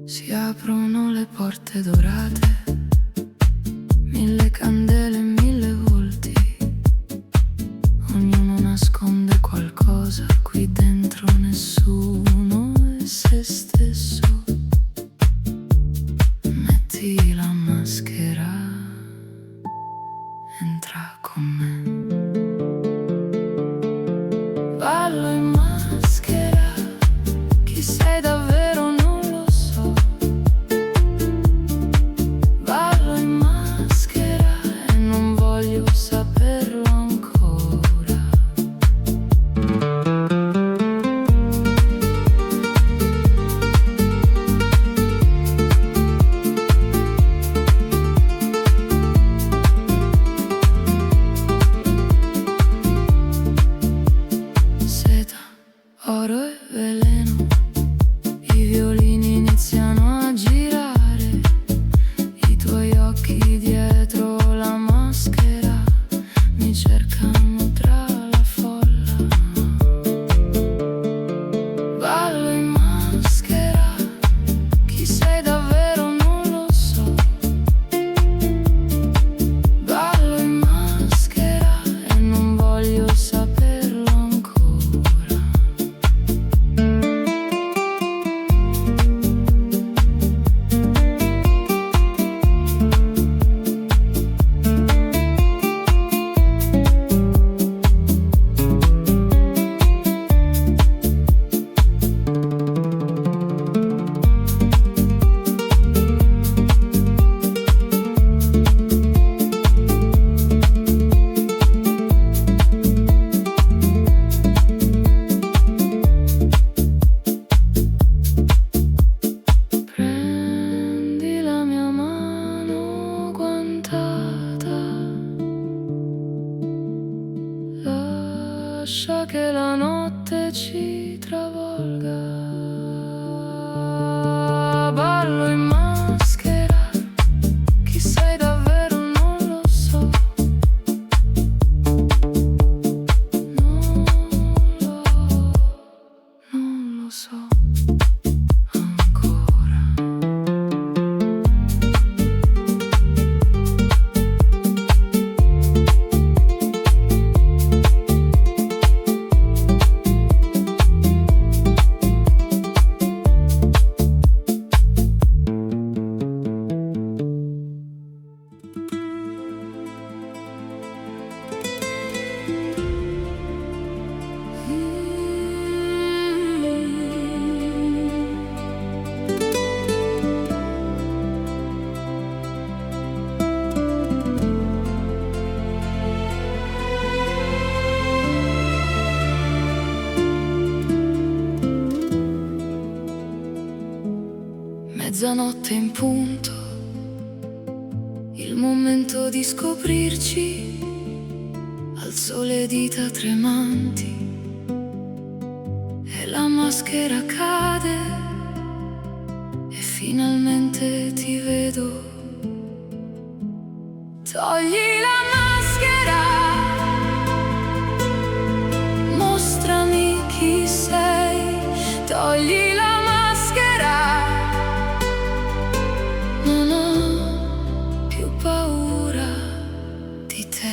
Si aprono le porte dorate, mille candele, mille volti, ognuno nasconde qualcosa, qui dentro nessuno è se stesso. Metti la maschera, entra con me. Ballo in maschera, chi sei davvero non lo so. Ballo in maschera e non voglio saperlo ancora. Seta, oro e veleno, i violini iniziano a girare, i tuoi occhi dietro la maschera mi cercano tra la folla. Ballo in maschera, chi sei davvero non lo so. Ballo in maschera e non voglio saperlo ancora. Prendi la mia mano guantata, lascia che la notte ci travolga. Ballo in maschera, chi sei davvero non lo so. Non lo so ancora. Mezzanotte in punto, il momento di scoprirci. Alzo le dita tremanti e la maschera cade e finalmente ti vedo. Togli la maschera, mostrami chi sei. Togli la maschera, non ho più paura di te.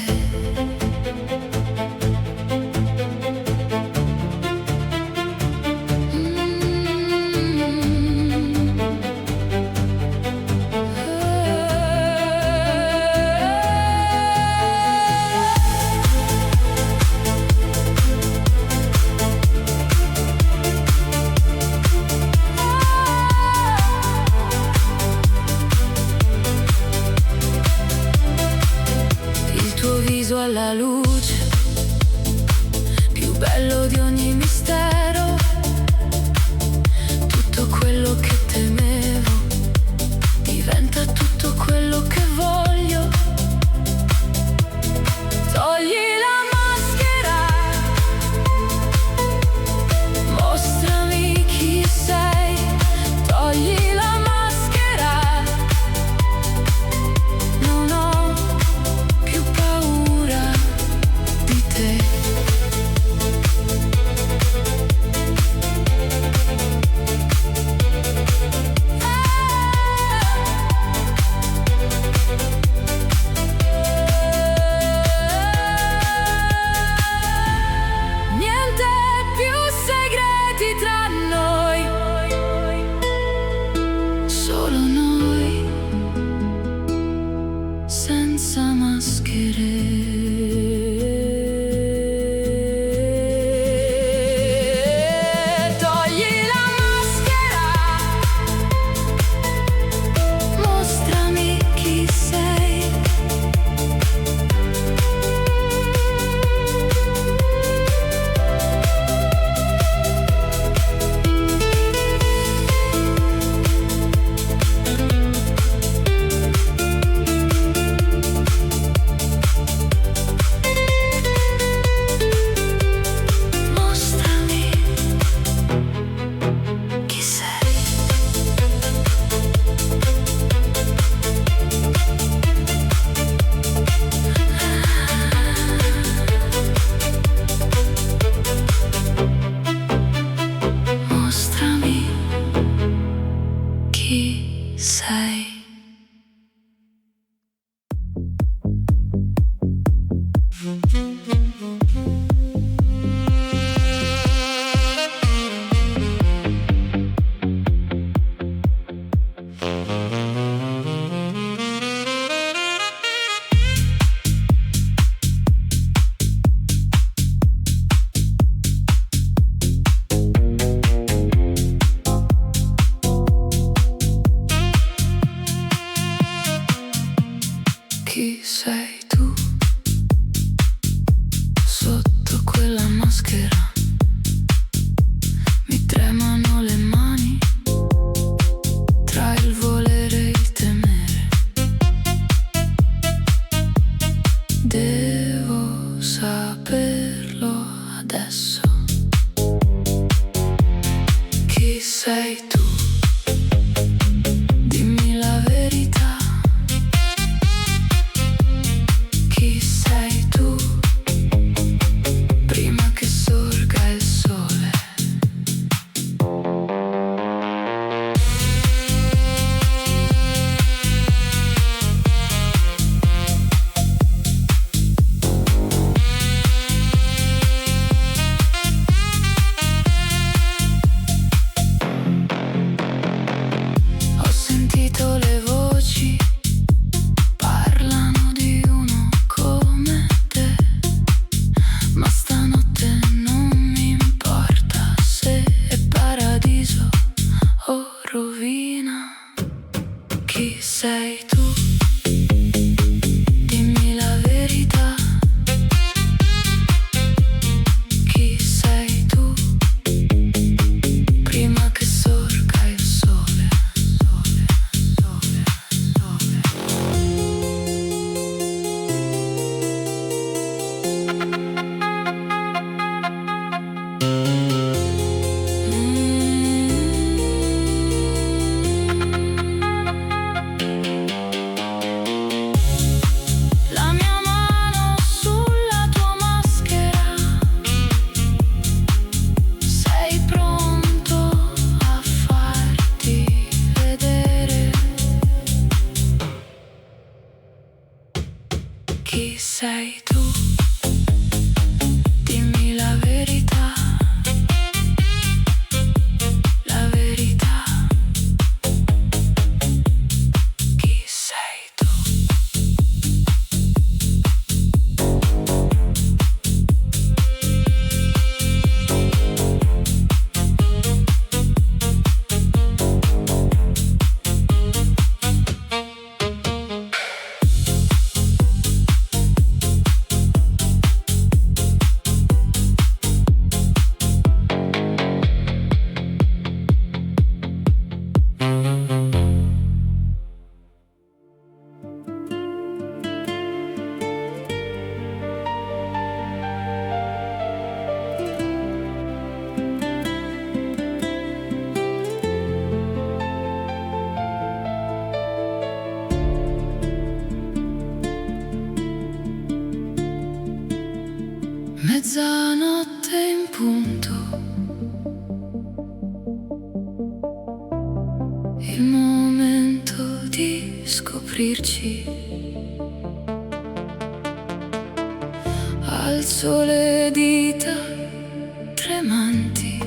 maschera, mi tremano le mani tra il volere e il temere. Devo saperlo adesso. Chi sei tu? Dimmi la verità. Chi sei tu? Prima che sorga il sole. Ho sentito le voci, parlano di uno come te, ma stanotte non mi importa se è paradiso o rovina. Chi sei tu? Dimmi la verità. Chi sei tu? Prima che sorga il sole. Sole, sole, sole. La mia mano sulla tua maschera. Sei pronto a farti vedere? Chi sei tu? Dimmi la verità. La verità. Chi sei tu? Mezzanotte in punto, il momento di scoprirci. Alzo le dita tremanti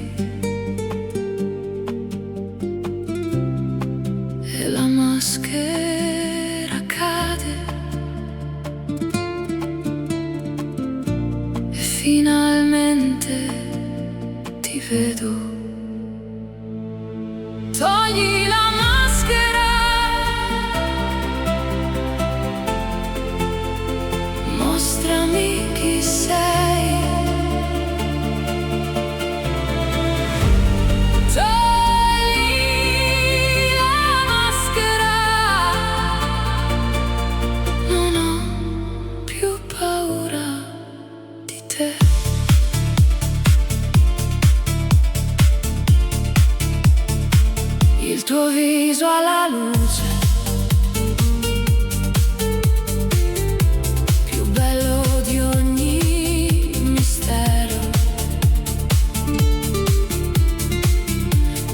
e la maschera cade. E finalmente ti vedo. Togli la maschera, mostrami chi sei. Togli la maschera, non ho più paura di te. Il tuo viso alla luce, più bello di ogni mistero.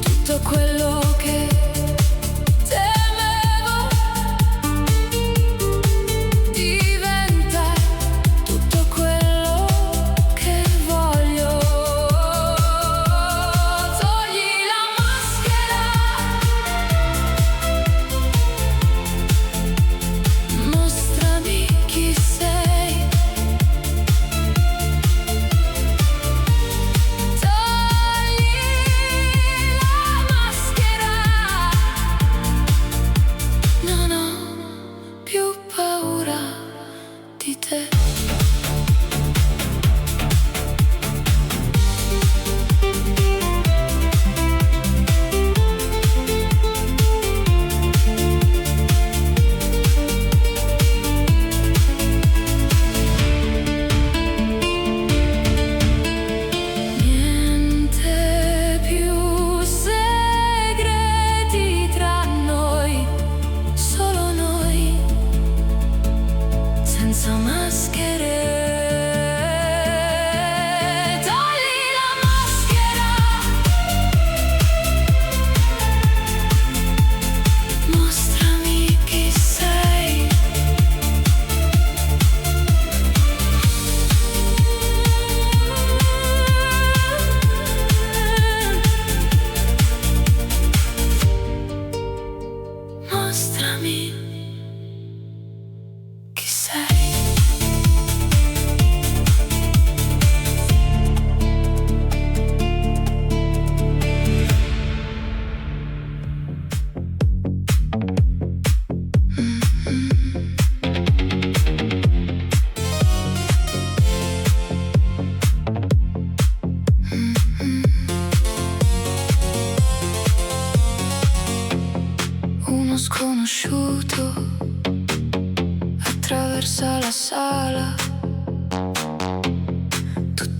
Tutto quello che temevo diventa tutto quello che voglio. Togli la maschera,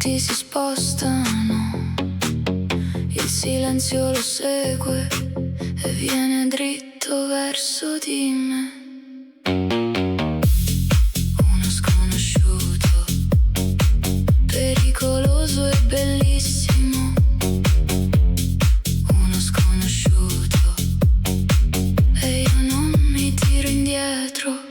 tutti si spostano, il silenzio lo segue e viene dritto verso di me. Uno sconosciuto, pericoloso e bellissimo. Uno sconosciuto e io non mi tiro indietro.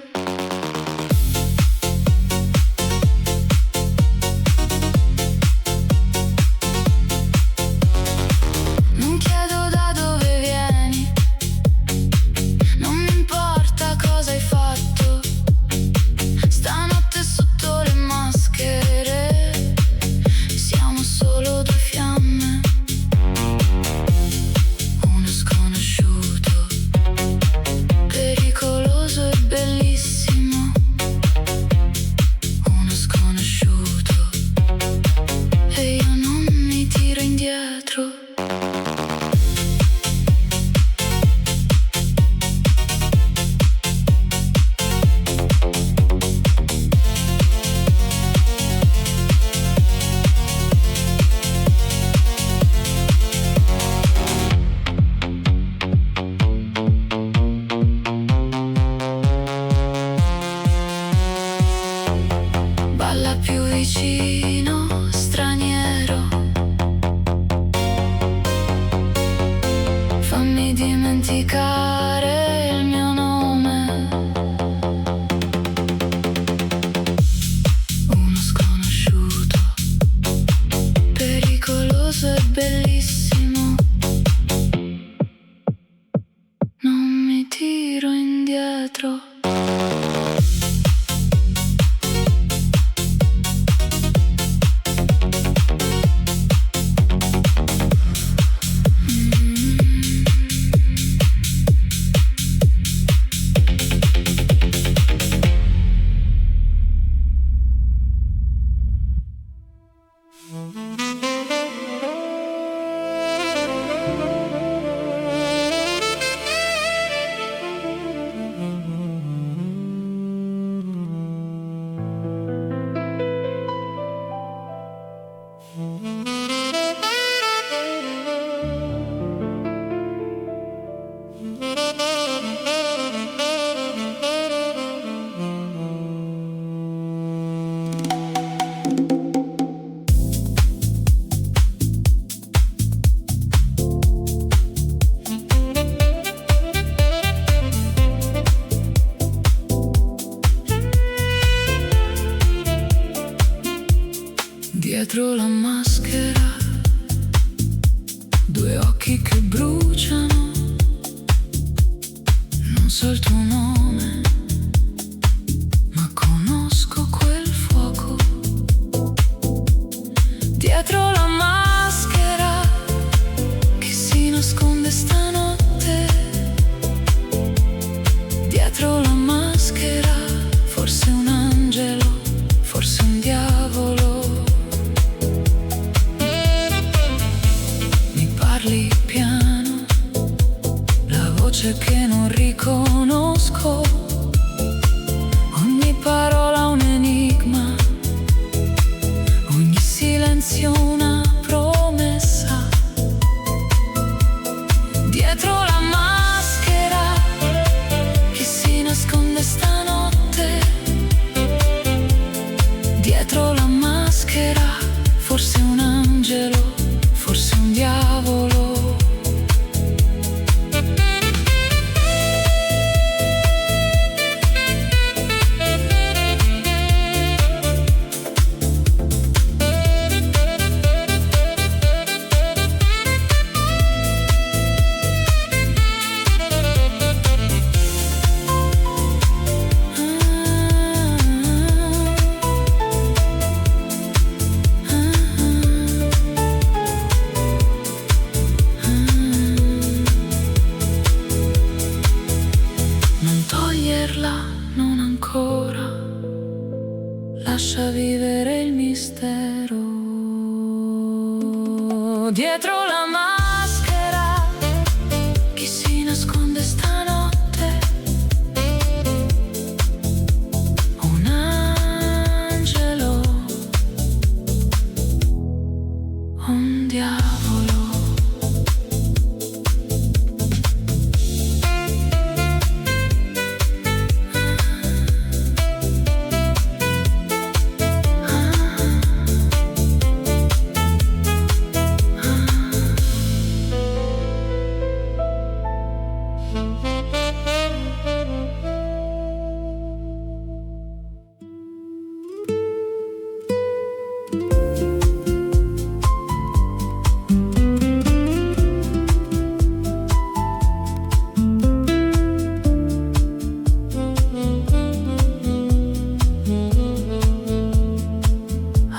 Dietro la maschera, due occhi che bruciano. Non so il tuo nome, ma conosco quel fuoco. Dietro la maschera che si nasconde stanotte. Dietro la maschera, forse un angelo, forse un diavolo. Parli piano, la voce che non riconosco, ogni parola un enigma, ogni silenzio una promessa. Dietro la maschera che si nasconde stanotte. Dietro la maschera, forse un angelo, forse un diavolo. Non ancora, lascia vivere il mistero. Dietro la maschera, chi si nasconde stanotte? Un angelo, diavolo.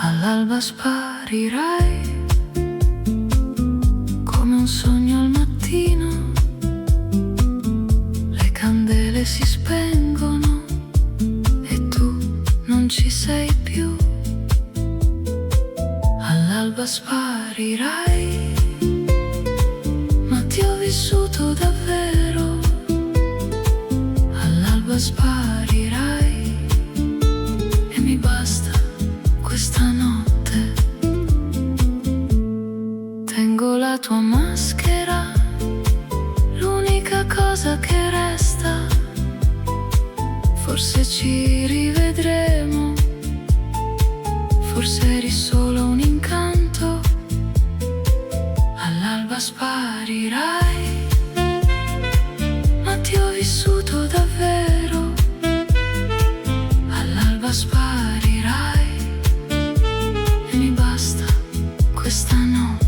All'alba sparirai come un sogno al mattino, le candele si spengono e tu non ci sei più. All'alba sparirai, ma ti ho vissuto davvero. All'alba sparirai e mi basta questa notte. Tengo la tua maschera, l'unica cosa che resta. Forse ci rivedremo, forse eri solo un incanto. All'alba sparirai, ma ti ho vissuto davvero. All'alba sparirai e mi basta questa notte.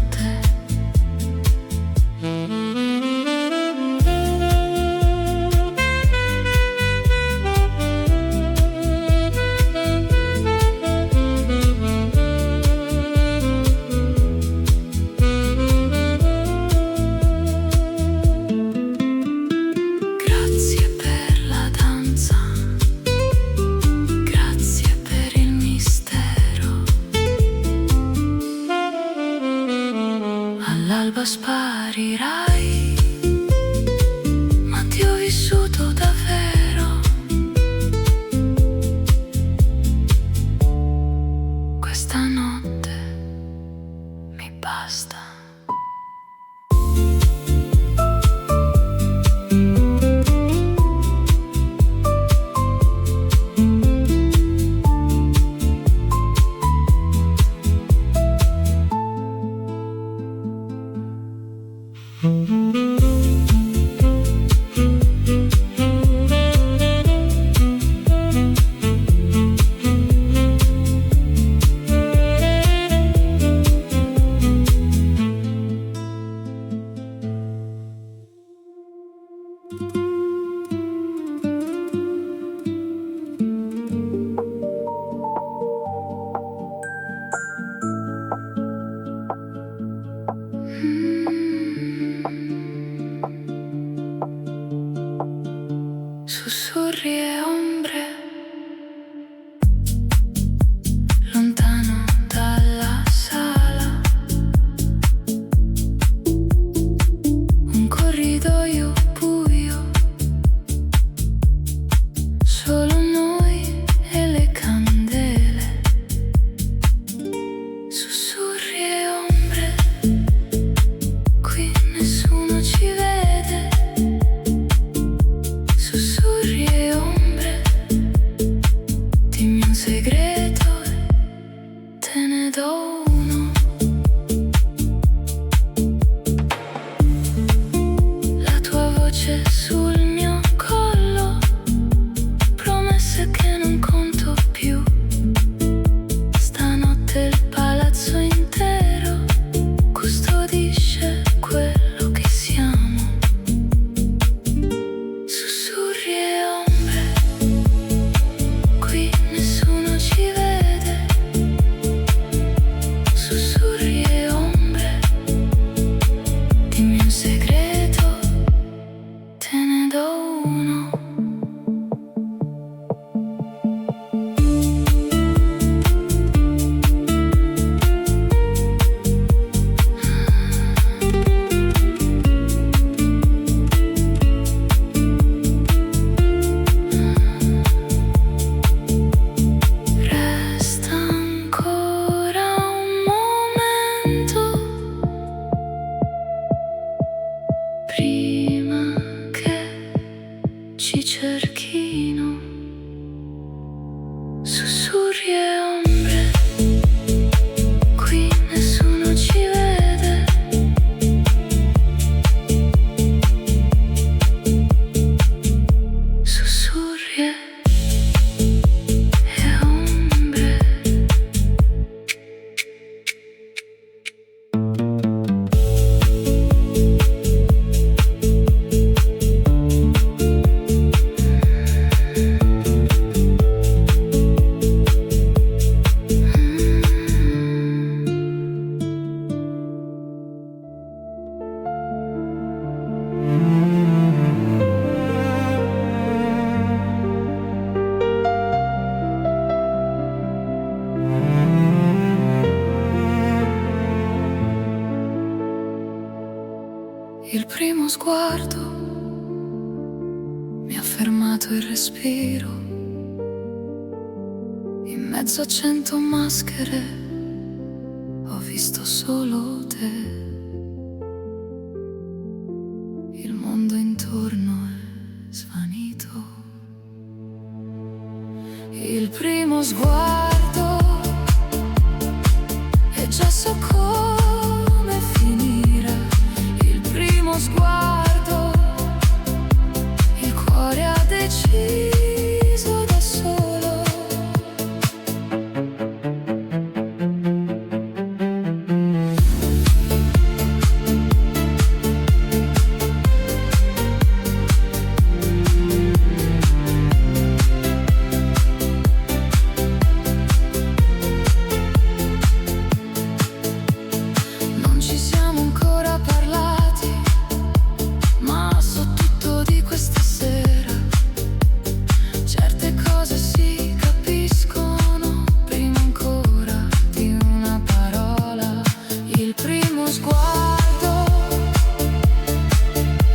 Grazie per la danza, grazie per il mistero. All'alba sparirai, ma ti ho vissuto davvero. Questa notte mi basta. Sussurri e ombre, lontano dalla sala, un corridoio buio, solo noi e le candele. Sussurri e ombre, qui nessuno ci vede. Sussurri e ombre, dimmi un segreto e te ne do uno. La tua voce sul mio collo, promesse che non conto più. Stanotte il palazzo in Il primo sguardo mi ha fermato il respiro. In mezzo a 100 maschere ho visto solo te. Il mondo intorno è svanito. Il primo sguardo e già so come finire. Il primo sguardo, il cuore ha deciso da solo. Non ci siamo ancora parlati, ma so tutto di questa sera. Certe cose si capiscono prima ancora di una parola. Il primo sguardo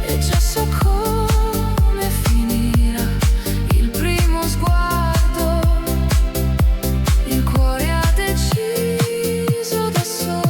e già so come finirà. Il primo sguardo, il cuore ha deciso da solo.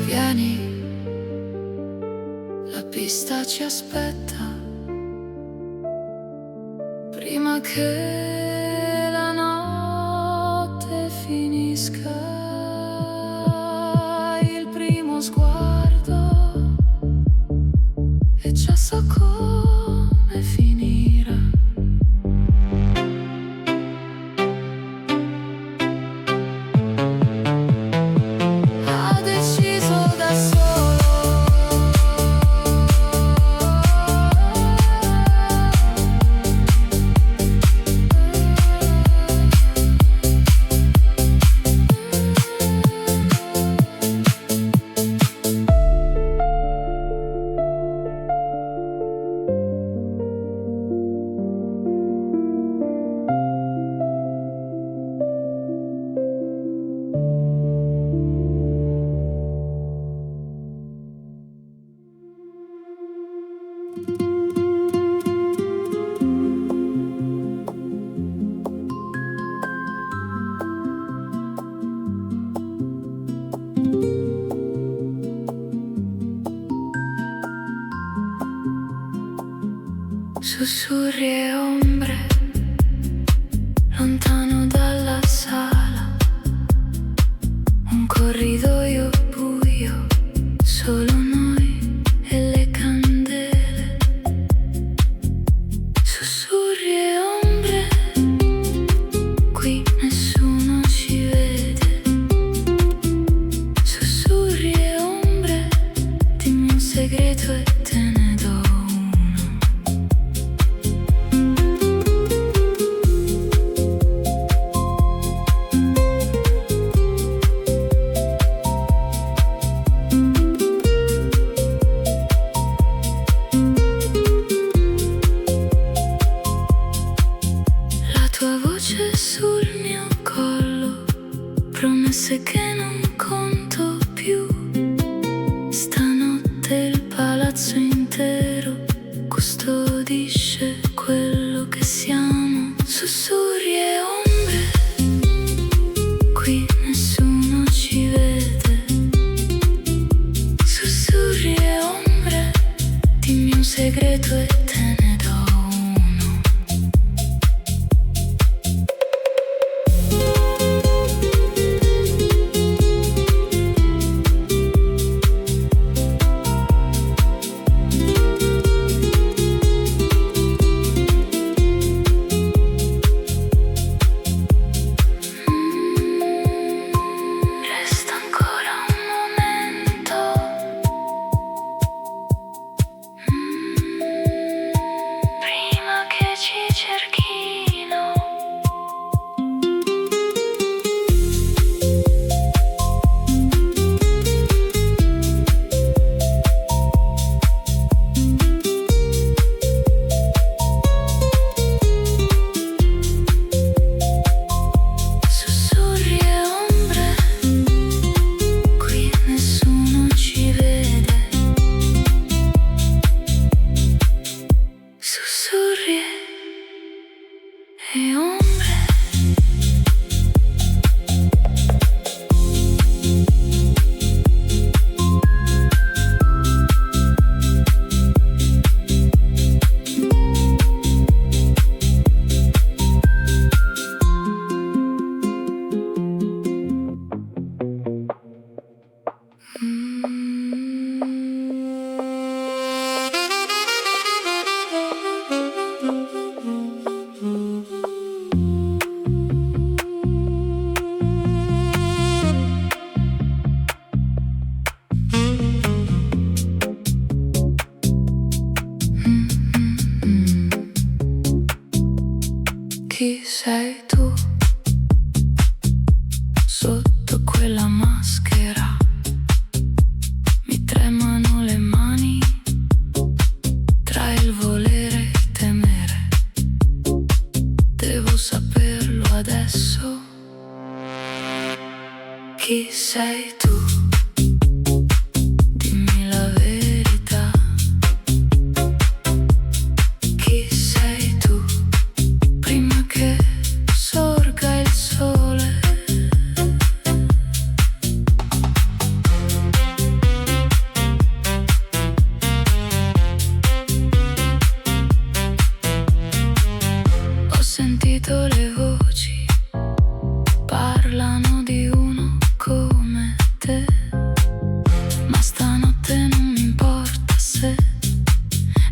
Vieni, la pista ci aspetta, prima che la notte finisca. Il primo sguardo e già so come finirà. Ha deciso da solo. Sussurri e ombre, lontano dalla sala. Un corridoio buio, solo noi e le candele. Sussurri e ombre, qui nessuno ci vede. Sussurri e ombre, dimmi un segreto e te ne do uno. La tua voce sul mio collo, promesse che non conto più. Stanotte il palazzo intero custodisce quello che siamo. Sussurri e ombre, qui nessuno ci vede. Sussurri e ombre, dimmi un segreto e te ne do uno. Resta ancora un momento. sotto quella maschera mi tremano le mani tra il volere e il temere. Devo saperlo adesso. Chi sei tu? Dimmi la verità. Chi sei tu? Prima che sorga il sole. Ho sentito le voci, parlano di uno come te, ma stanotte non mi importa se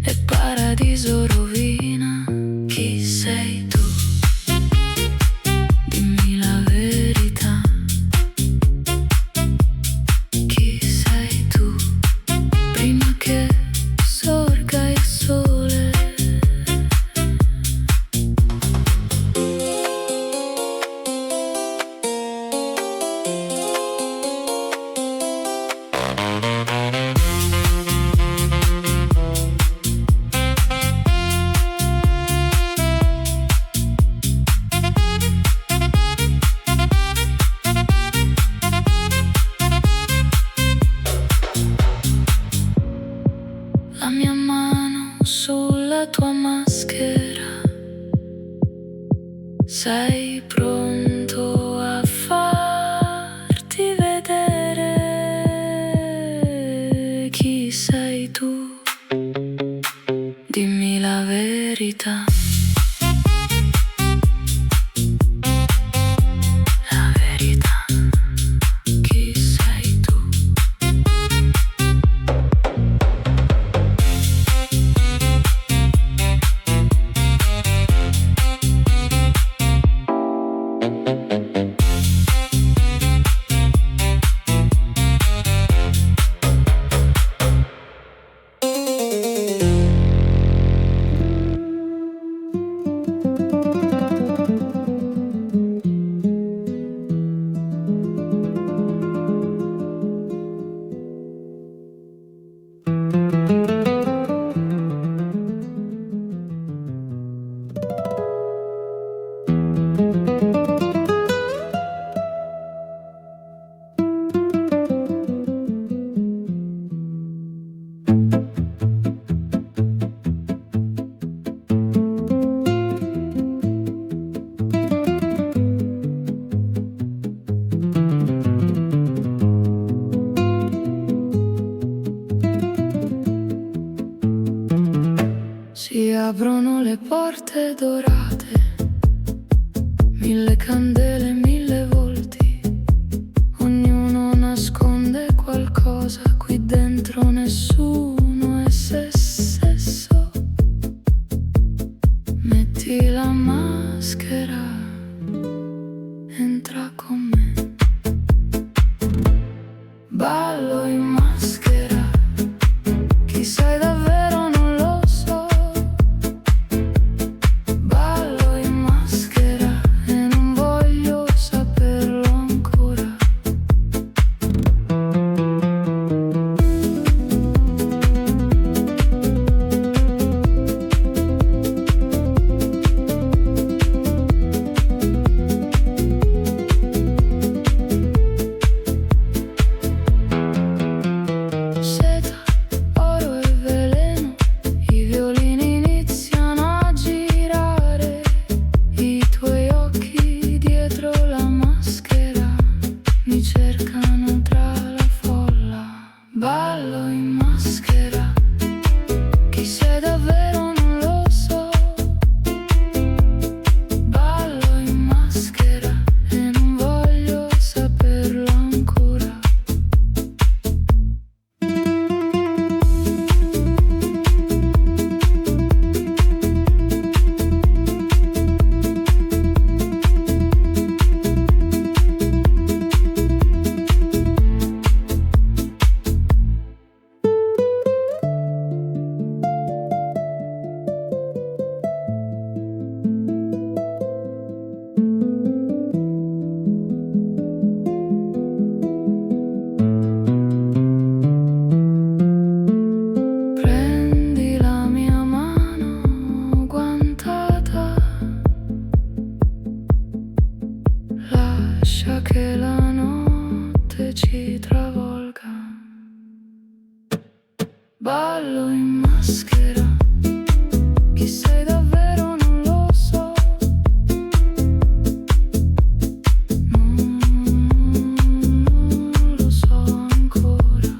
è paradiso o rovina. Chi sei tu? Dimmi la verità. Chi sei tu? Prima che sorga il sole. La mia mano sulla tua maschera. Sei pronto a farti vedere? Chi sei tu? Dimmi la verità. La verità. Chi sei tu? Si aprono le porte dorate, 1000 candele, 1000 volti. Ognuno nasconde qualcosa, qui dentro nessuno è se stesso. Metti la maschera, entra con me. Ballo in maschera, chi sei davvero non lo so. Ballo in maschera e non voglio saperlo ancora. Seta, oro e veleno, i violini iniziano a girare. I tuoi occhi dietro la maschera mi cercano tra la folla. Ballo in maschera, chi sei davvero non lo so. Ballo in maschera e non voglio saperlo ancora. ballo in maschera. Chi sei davvero non lo so. Non lo so ancora.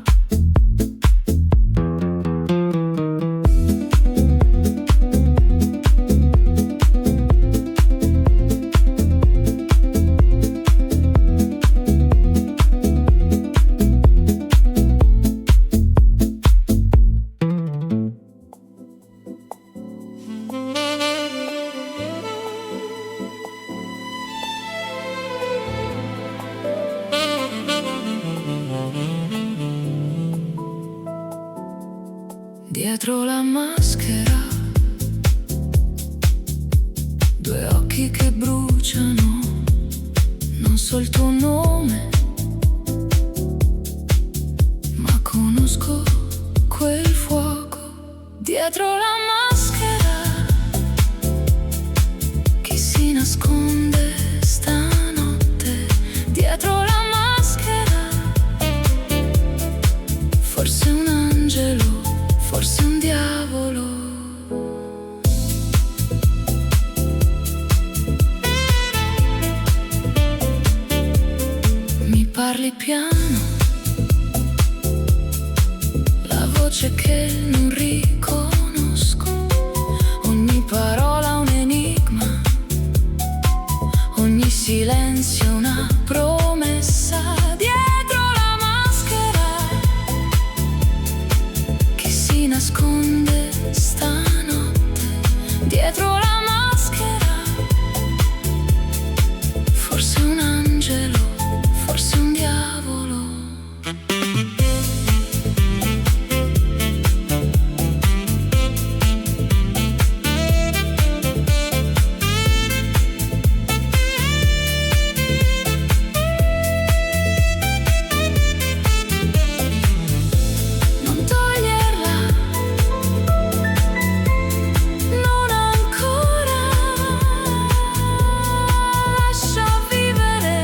Dietro la maschera, due occhi che bruciano, non so il tuo nome, ma conosco quel fuoco. Dietro la maschera, chi si nasconde stanotte? Dietro la maschera, forse un angelo, forse un diavolo. Mi parli piano, la voce che non riconosco. Ogni parola un enigma, ogni silenzio una promessa. Dietro la maschera, chi si nasconde stanotte? Dietro la maschera, forse un angelo, forse un diavolo. Non toglierla, non ancora. Lascia vivere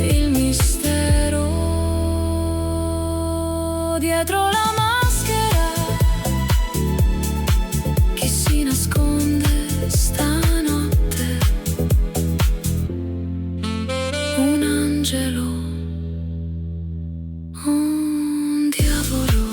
il mistero. Dietro la maschera, chi si nasconde stanotte? Un angelo, un diavolo.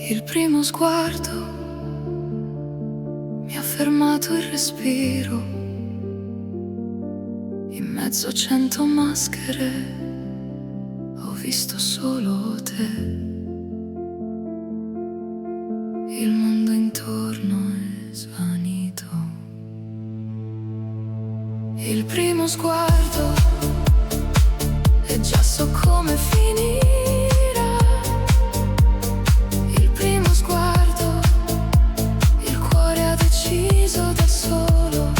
Il primo sguardo mi ha fermato il respiro. In mezzo a 100 maschere ho visto solo te. Il mondo intorno è svanito. Il primo sguardo e già so come finirà. Il primo sguardo, il cuore ha deciso da solo.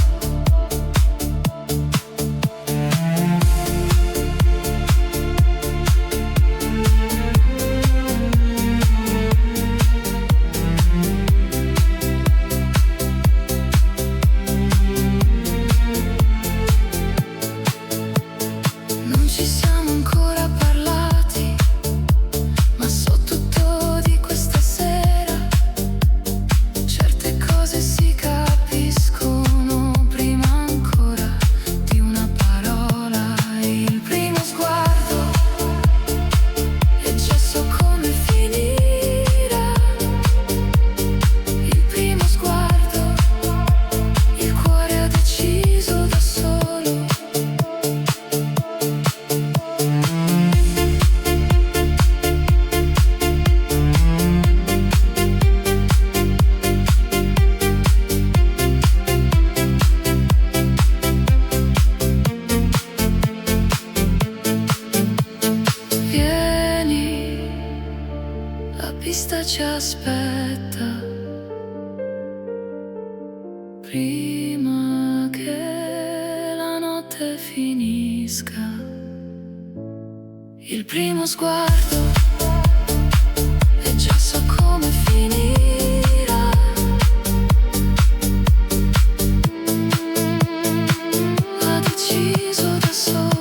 Non ci siamo ancora ci aspetta prima che la notte finisca. Il primo sguardo e già so come finirà. Ha deciso da solo.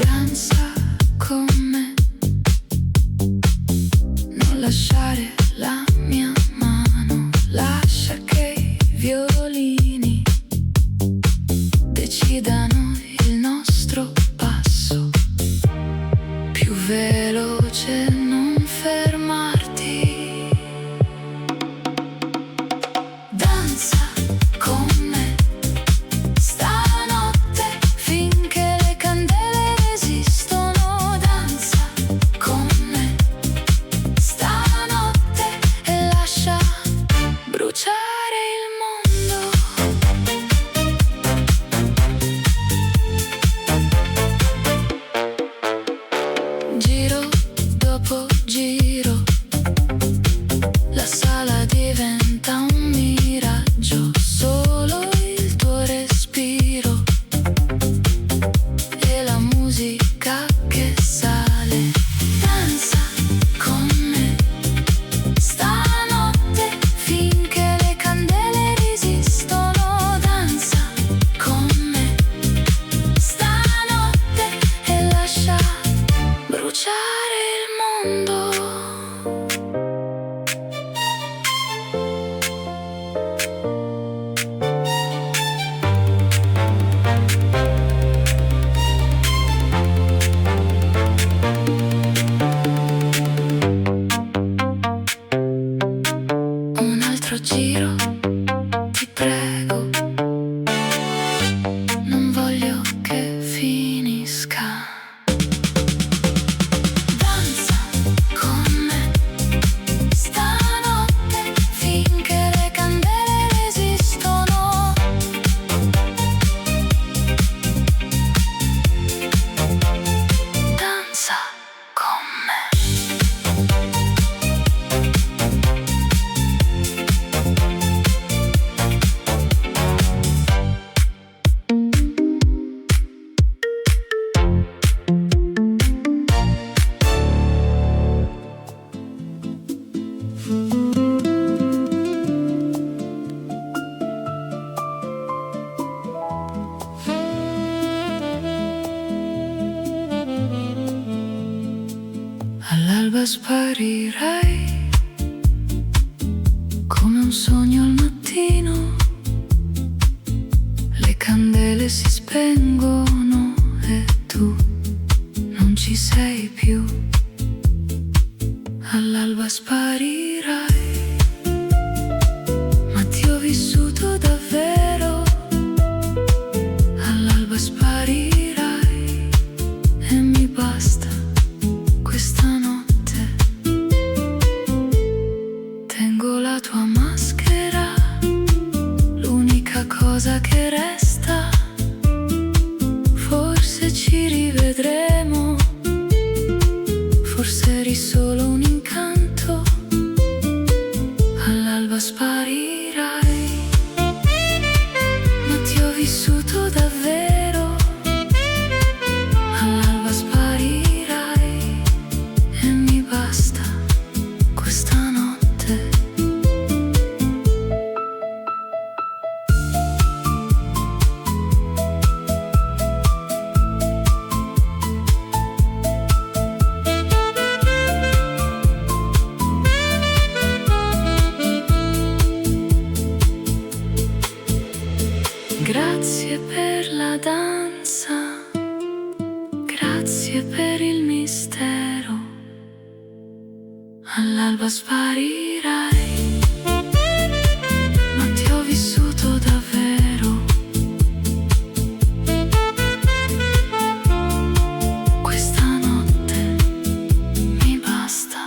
Danza con me, non lasciare la mia mano, lascia che i violini decidano il nostro passo. Più veloce, non fermarti. Danza con me stanotte finché le candele resistono. Danza con me stanotte e lascia bruciare il mondo. Giro dopo giro, la sala diventa un miraggio, solo il tuo respiro e la musica che sale. Danza con me stanotte finché le candele resistono. Danza con me stanotte e lascia bruciare il mondo. Un altro giro, ti prego, non voglio che finisca. Danza con me stanotte finché le candele resistono. Danza con me. All'alba sparirai come un sogno al mattino. Le candele si spengono e tu non ci sei più. All'alba sparirai, ma ti ho vissuto davvero. All'alba sparirai e mi basta questa notte. Tengo la tua maschera, l'unica cosa che resta. Forse ci rivedremo, forse eri solo un incanto. All'alba sparirai, ma ti ho vissuto davvero. All'alba sparirai e mi basta questa notte. grazie per il mistero. All'alba sparirai, ma ti ho vissuto davvero. Questa notte mi basta.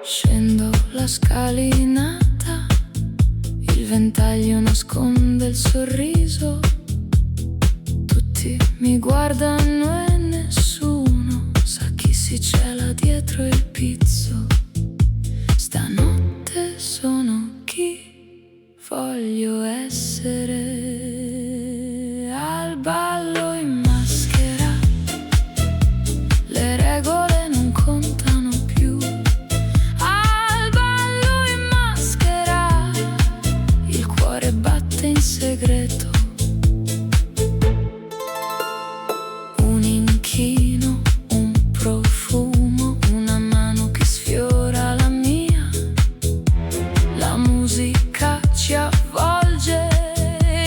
Scendo la scalinata, il ventaglio nasconde il sorriso. Tutti mi guardano e nessuno sa chi si cela dietro il pizzo. Stanotte sono chi voglio essere. Al ballo in maschera, le regole non contano più. Al ballo in maschera, il cuore batte in segreto. Un inchino, un profumo, una mano che sfiora la mia. La musica ci avvolge,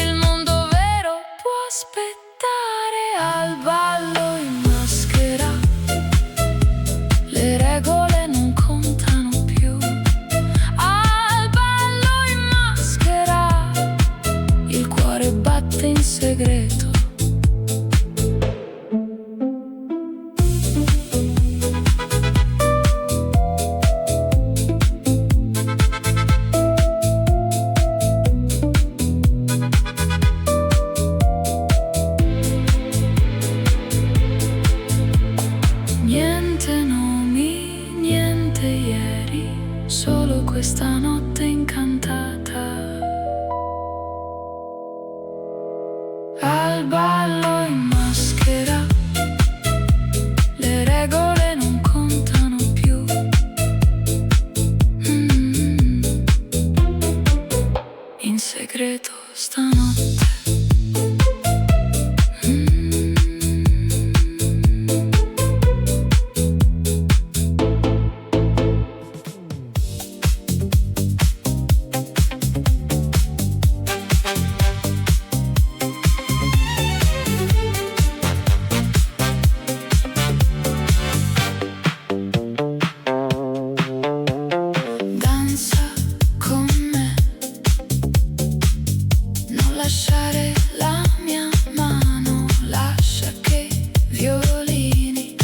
il mondo vero può aspettare. Al ballo in maschera, le regole non contano più. Al ballo in maschera, il cuore batte in segreto. Niente nomi, niente ieri, solo questa notte incantata. Al ballo in maschera, le regole non contano più. In segreto stanotte. Danza con me, non lasciare la mia mano, lascia che i violini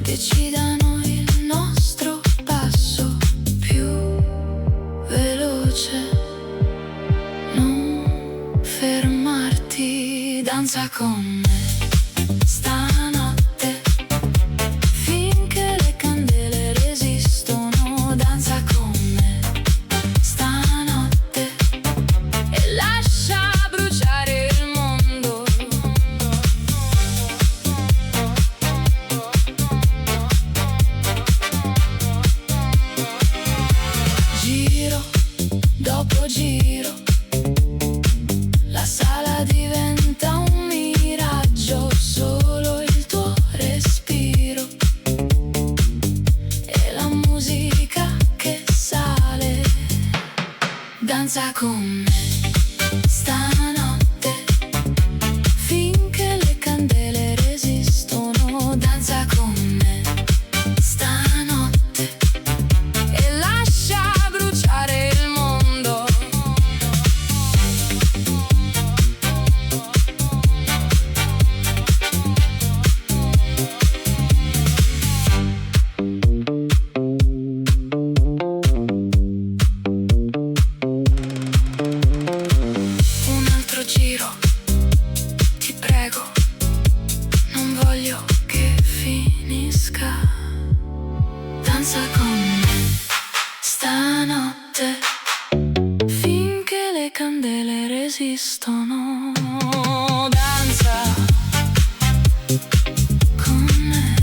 decidano il nostro passo più veloce. Non fermarti, danza con me stanotte, finché le candele resistono. Danza con me stanotte e lascia bruciare il mondo. Giro dopo giro, la sala diventa un miraggio, solo il tuo respiro e la musica che sale. Danza con me stanotte, finché le candele resistono. Danza con me stanotte e lascia bruciare il mondo. Un altro giro, ti prego, non voglio che finisca. Danza con me stanotte, finché le candele resistono. Danza con me.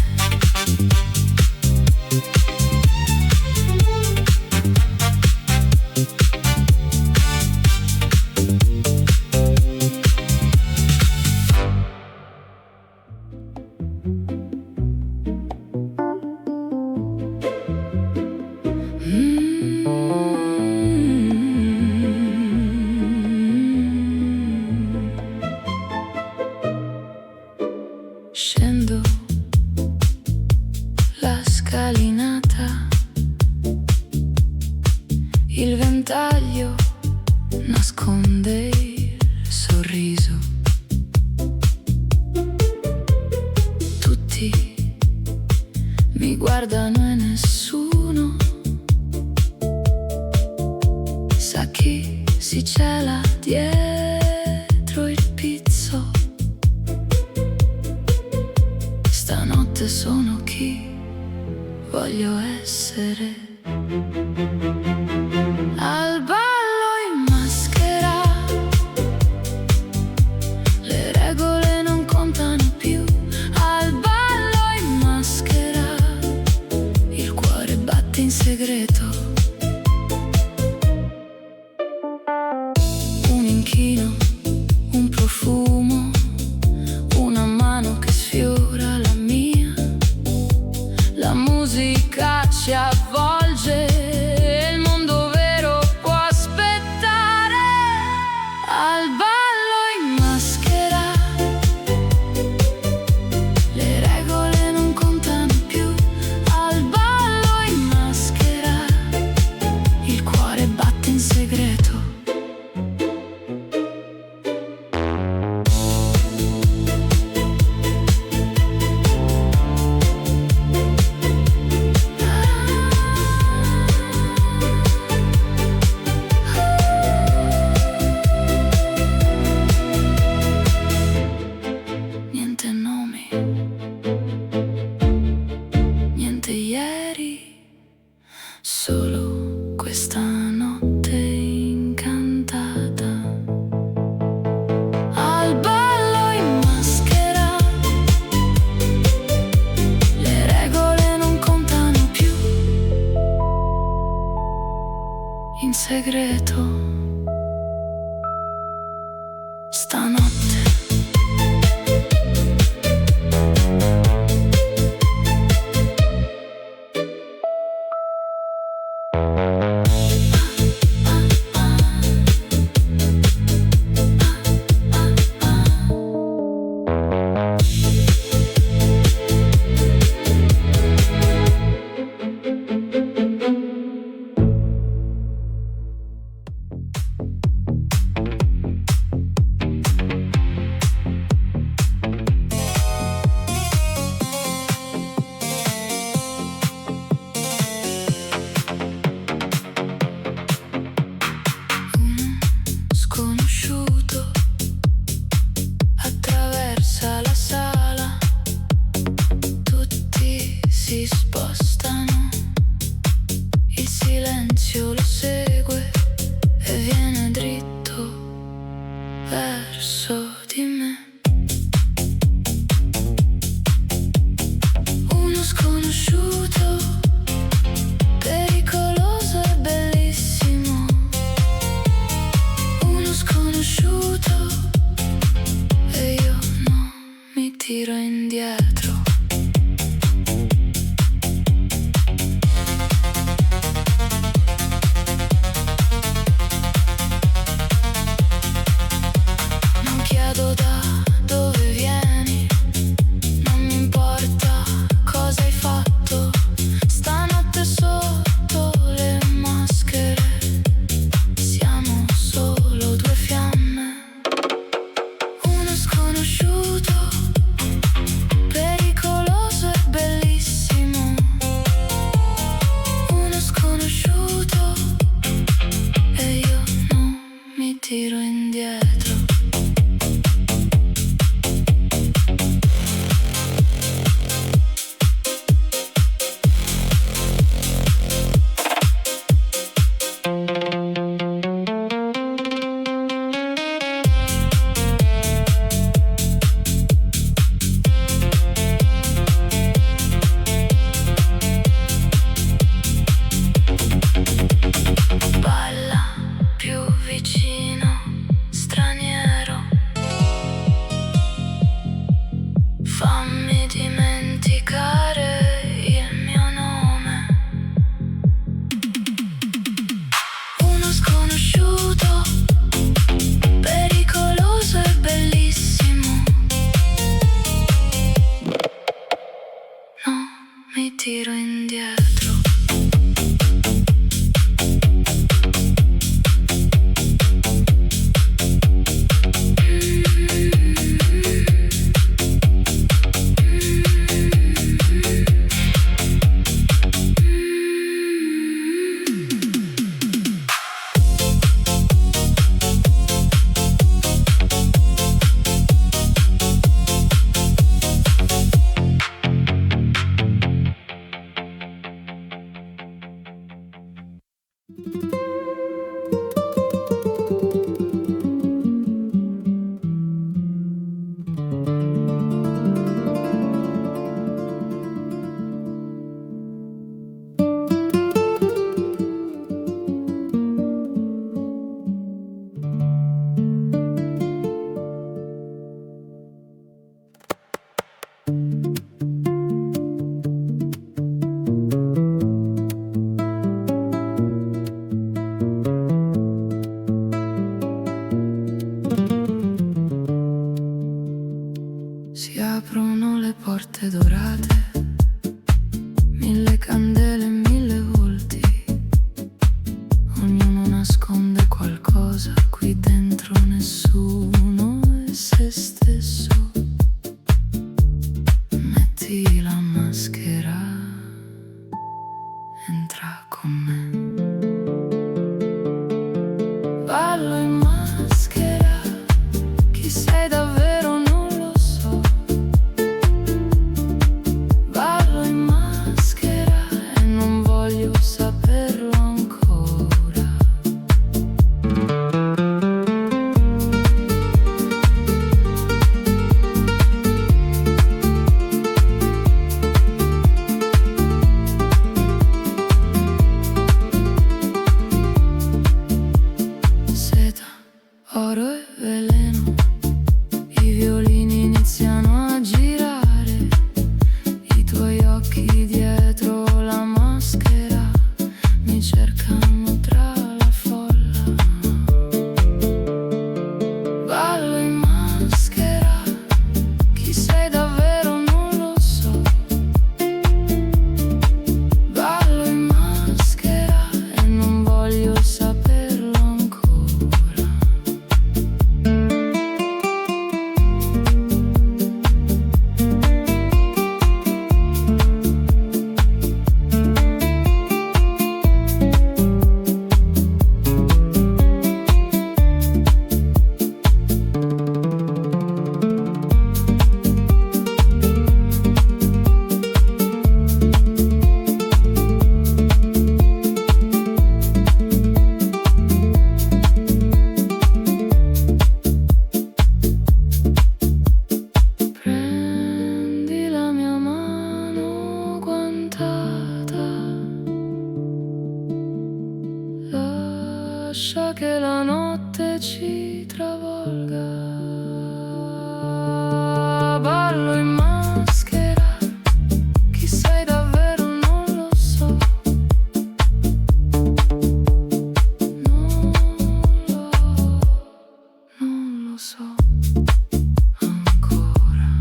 Scendo la scalinata, il ventaglio nasconde il sorriso. Tutti mi guardano e nessuno sa chi si cela dietro il pizzo. Stanotte sono chi voglio essere. Al ballo in maschera, le regole non contano più. Al ballo in maschera, il cuore batte in segreto. Un inchino, un profumo, una mano che sfiora la mia. La musica ci avvolge e il mondo vero può aspettare. Al ballo in maschera, le regole non contano più. Al ballo in maschera, il cuore batte in segreto. Niente nomi, niente ieri, solo questa notte incantata. Al ballo in maschera, le regole non contano più. In segreto, stanotte. ballo in maschera, chi sei davvero non lo so. Ballo in maschera e non voglio saperlo ancora. Seta, oro e veleno, i violini iniziano a girare, i tuoi occhi dietro la maschera mi cercano tra la folla. Ballo in maschera, chi sei davvero non lo so. Ballo in maschera e non voglio saperlo ancora. Prendi la mia mano guantata, lascia che la notte ci travolga. Ballo in maschera, chi sei davvero non lo so. Non lo so ancora.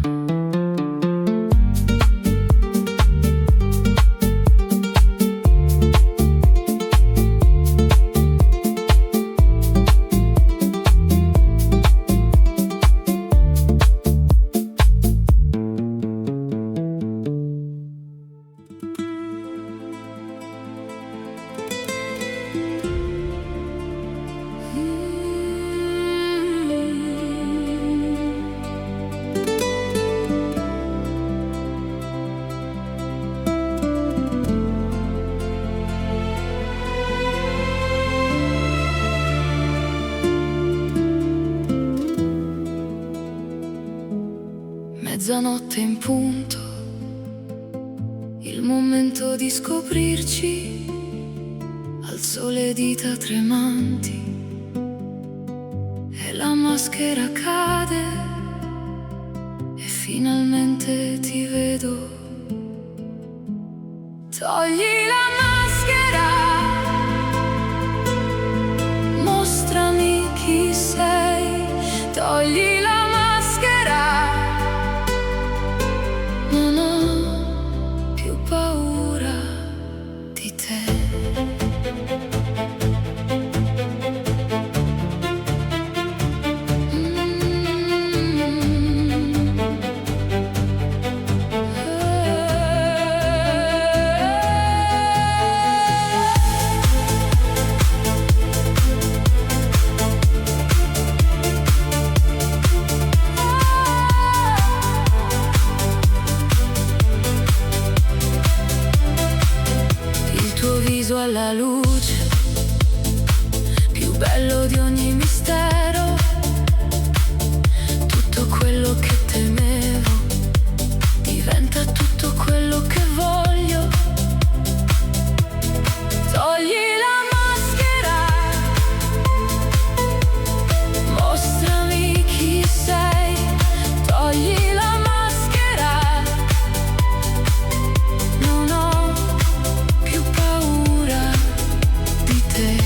Mezzanotte in punto, il momento di scoprirci. Alzo le dita tremanti e la maschera cade e finalmente ti vedo. Togli la maschera, mostrami chi sei. Togli la maschera, non ho più paura di te. Viso alla luce, più bello di ogni mistero. Tutto quello che temevo diventa tutto quello che voglio. Togli la maschera, mostrami chi sei. Togli la maschera, non ho più paura di te.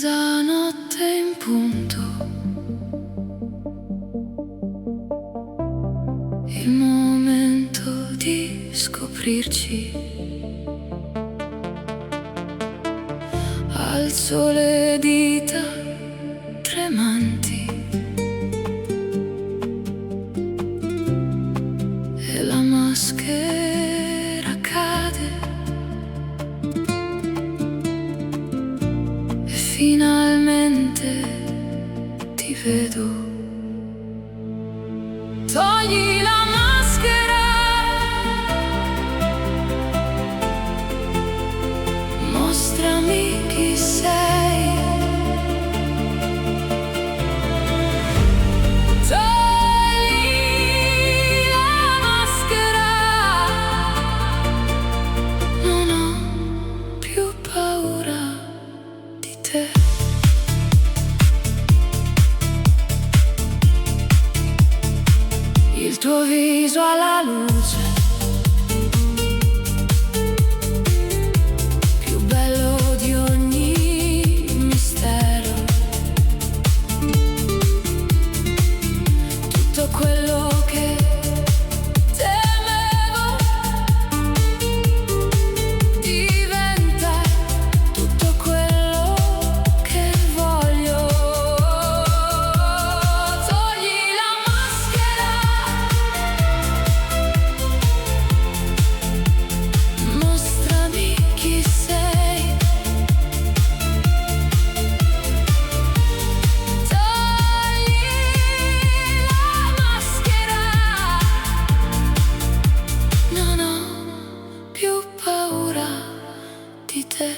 Mezzanotte in punto, il momento di scoprirci. Alzo le dita tremanti e la maschera cade e finalmente ti vedo. Togli la maschera, mostrami chi sei. Togli la maschera, non ho più paura di te. Il tuo viso alla luce, più bello di ogni mistero. Tutto quello che temevo diventa tutto quello che voglio. Togli la maschera, mostrami chi sei. Togli la maschera, non ho più paura di te.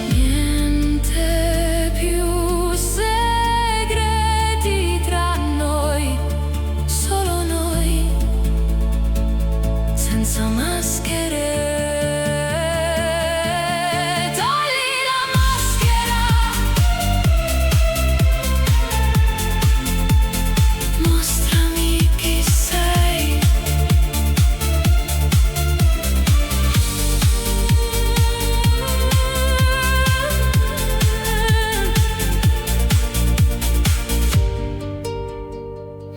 Niente più segreti tra noi, solo noi, senza maschere. Togli la maschera, mostrami chi sei.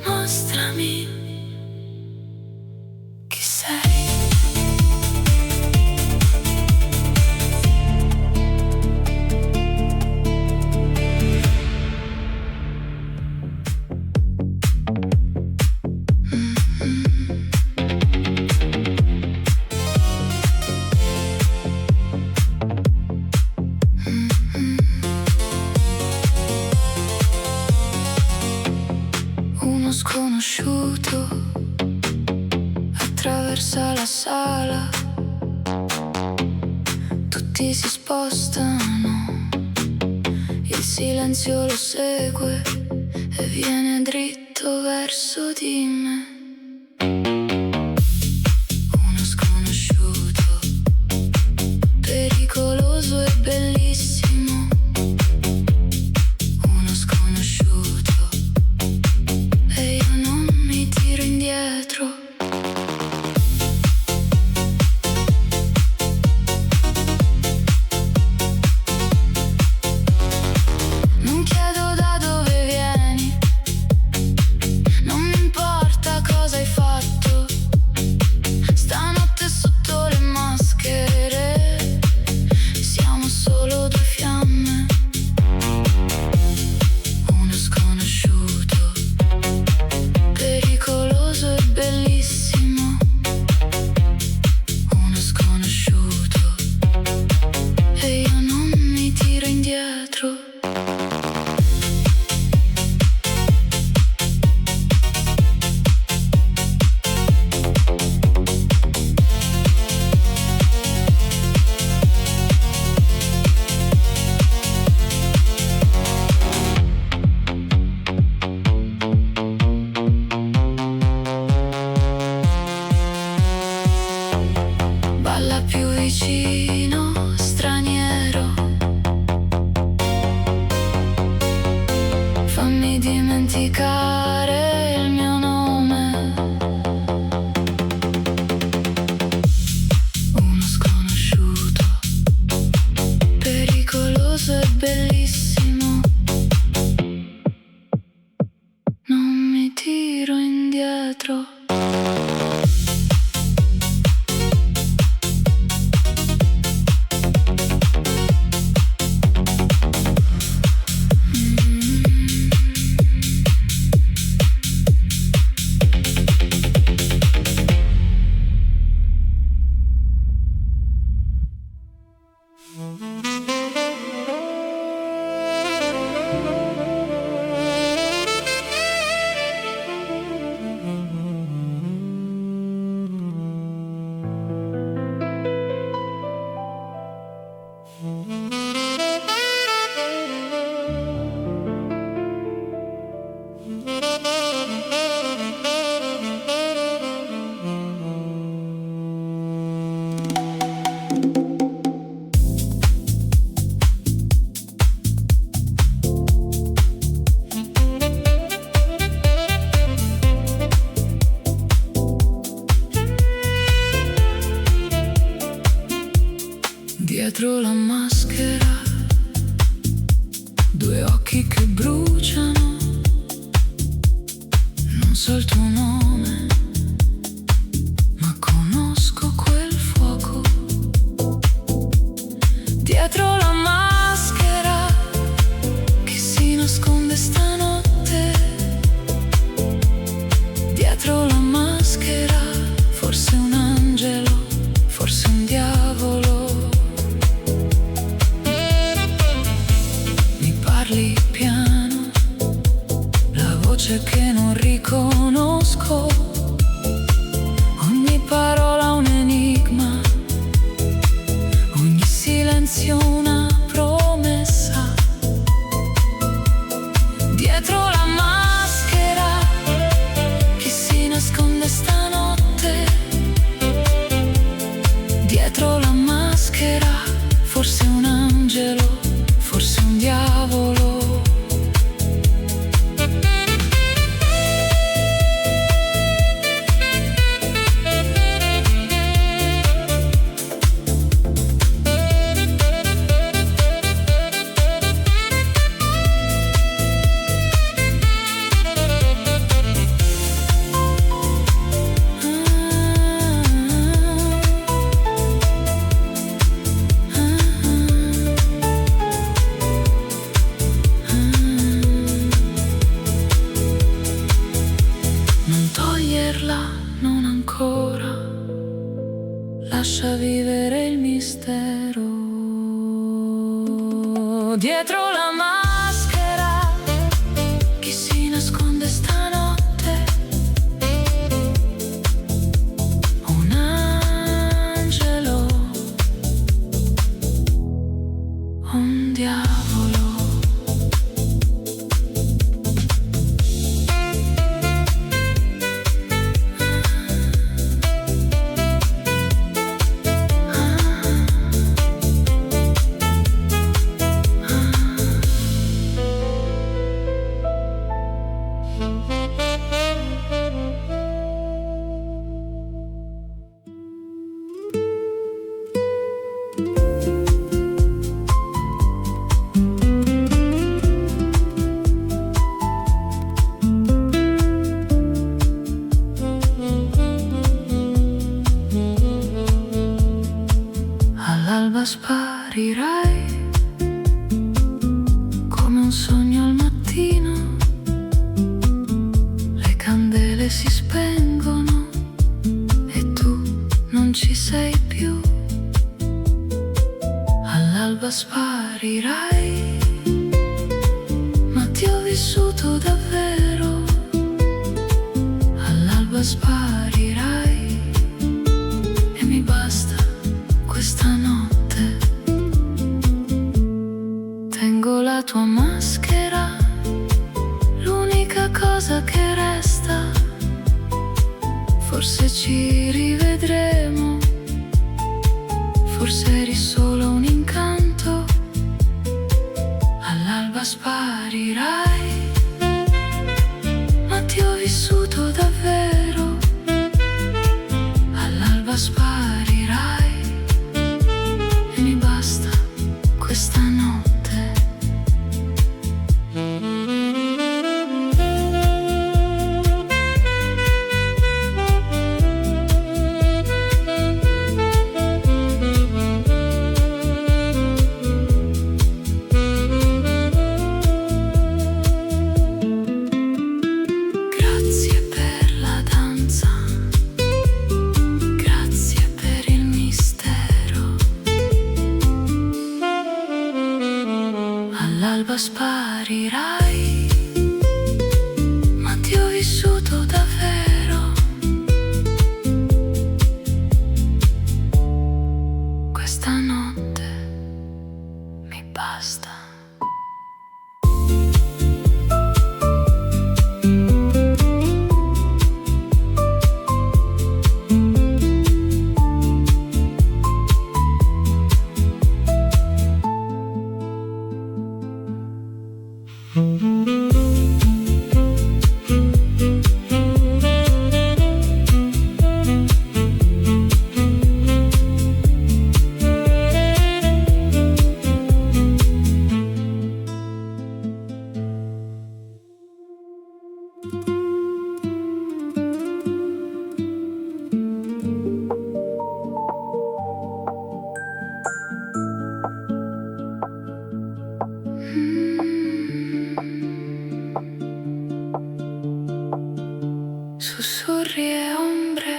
Mostrami chi sei. Uno sconosciuto attraversa la sala, tutti si spostano, il silenzio lo segue e viene dritto verso di me. Uno sconosciuto, pericoloso e bellissimo. Uno sconosciuto e io non mi tiro indietro. Non chiedo da dove vieni, non mi importa cosa hai fatto. Stanotte sotto le maschere siamo solo rosso è bellissimo. Non mi tiro indietro. Dietro la maschera, due occhi che bruciano. Non so il tuo nome, ma conosco quel fuoco. Dietro la maschera, chi si nasconde stanotte? Dietro la maschera, forse un angelo, forse un diavolo. Piano, la voce che non riconosco, ogni parola un enigma, ogni silenzio una promessa. Dietro la maschera, chi si nasconde stanotte? Dietro la maschera, forse un angelo, forse un diavolo. Non ancora, lascia vivere il mistero. Dietro la maschera, chi si nasconde stanotte? Un angelo, un diavolo. All'alba sparirai come un sogno al mattino, le candele si spengono e tu non ci sei più. All'alba sparirai, ma ti ho vissuto davvero. All'alba sparirai e mi basta questa notte. Tengo la tua maschera, l'unica cosa che resta. Forse ci rivedremo, forse eri solo un incanto. All'alba sparirai, ma ti ho vissuto davvero. All'alba sparirai e mi basta questa notte. all'alba sparirai, ma ti ho vissuto davvero. Questa notte mi basta. Sussurri e ombre,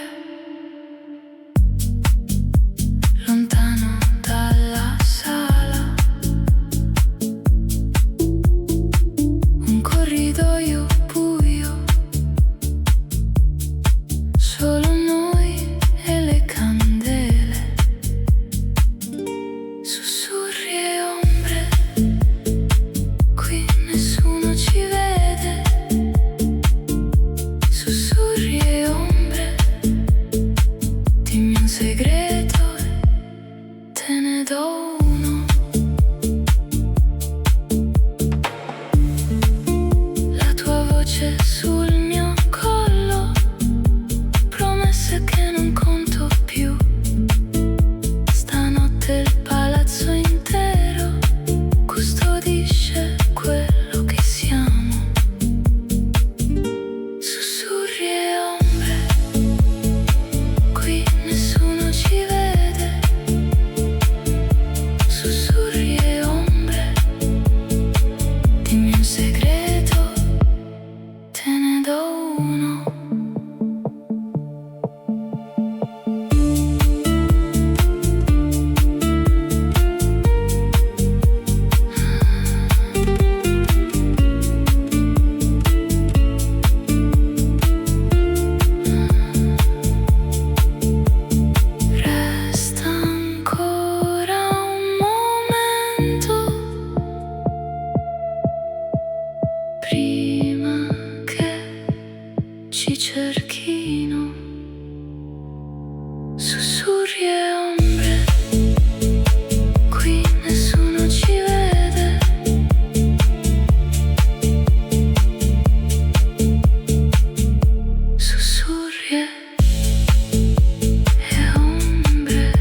lontano dalla sala, un corridoio buio, solo noi e le candele. Sussurri e ombre, qui nessuno ci vede. Sussurri e ombre, dimmi un segreto e te ne do uno. La tua voce sul mio collo, promesse che non conto più. Stanotte il palazzo intero custodisce quello che siamo. Sussurri e ombre, qui nessuno ci vede. Sussurri e ombre, dimmi un segreto, te ne do uno. Resta ancora un momento prima che ci cerchino. Sussurri e ombre, qui nessuno ci vede. Sussurri e ombre.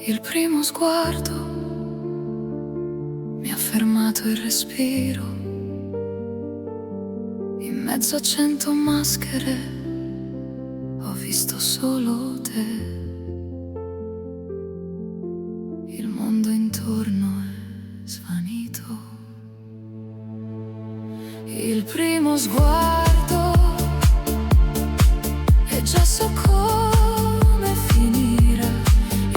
Il primo sguardo mi ha fermato il respiro. In mezzo a 100 maschere ho visto solo te. Il mondo intorno è svanito. Il primo sguardo e già so come finire.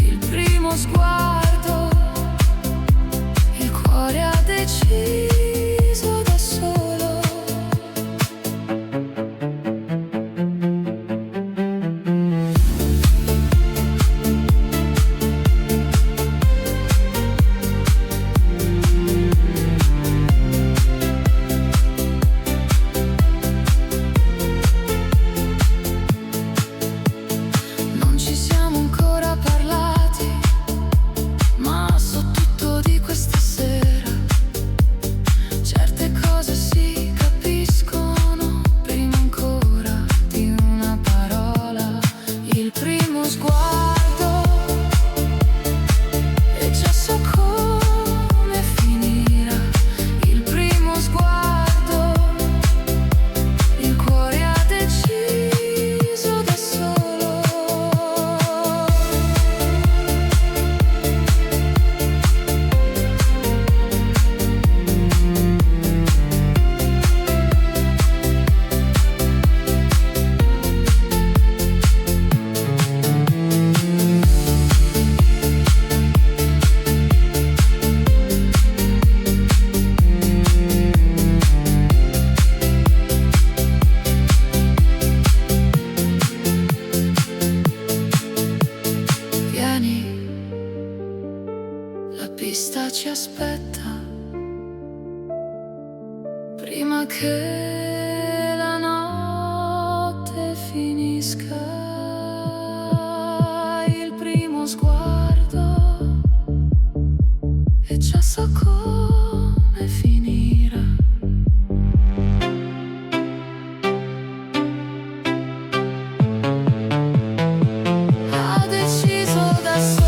Il primo sguardo, il cuore ha deciso da solo. Non ci siamo ancora parlati, aspetta prima che la notte finisca. Il primo sguardo e già so come finirà. Ha deciso da solo.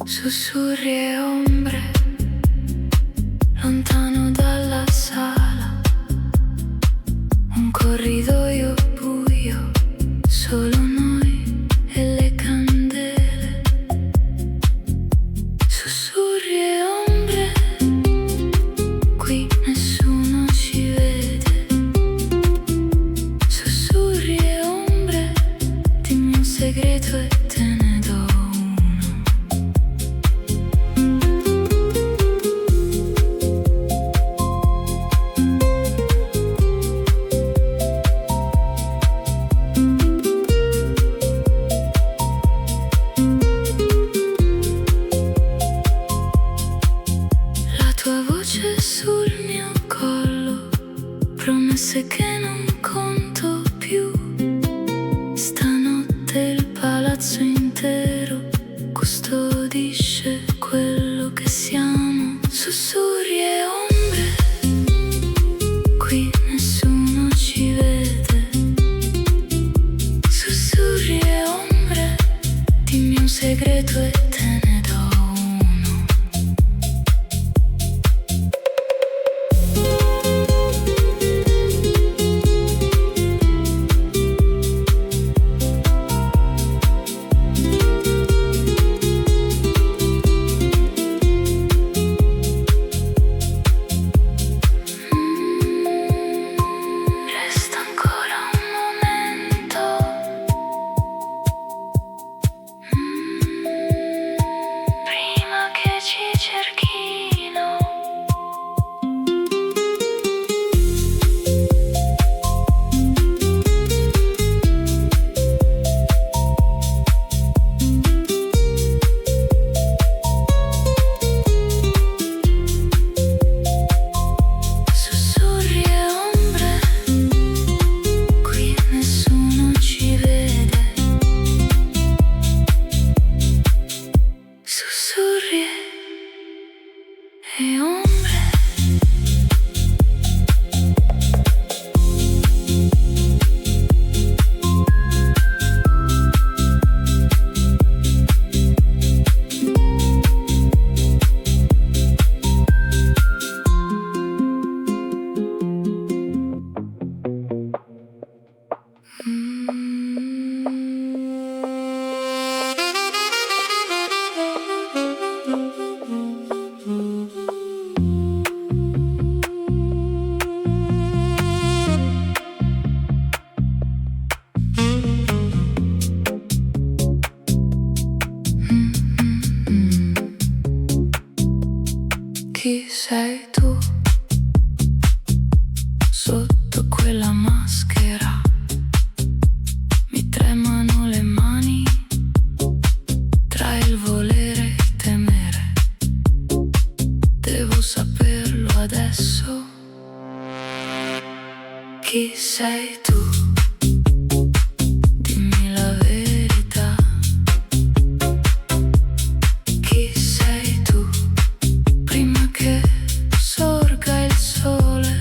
Sussurri e ombre, lontano dalla sala, un corridoio buio, solo noi e le candele. Sussurri e ombre, qui nessuno ci vede. Sussurri e ombre, dimmi un segreto e te ne do. Sul mio collo, promesse che non conto più. Stanotte il palazzo intero custodisce quello che siamo. Sussurri e ombre, qui nessuno ci vede. Sussurri e ombre, dimmi un segreto e te ne do. E ombre. Chi sei tu sotto quella maschera? Mi tremano le mani tra il volere e il temere. Devo saperlo adesso. Chi sei tu? Dimmi la verità. Chi sei tu? Prima che sorga il sole.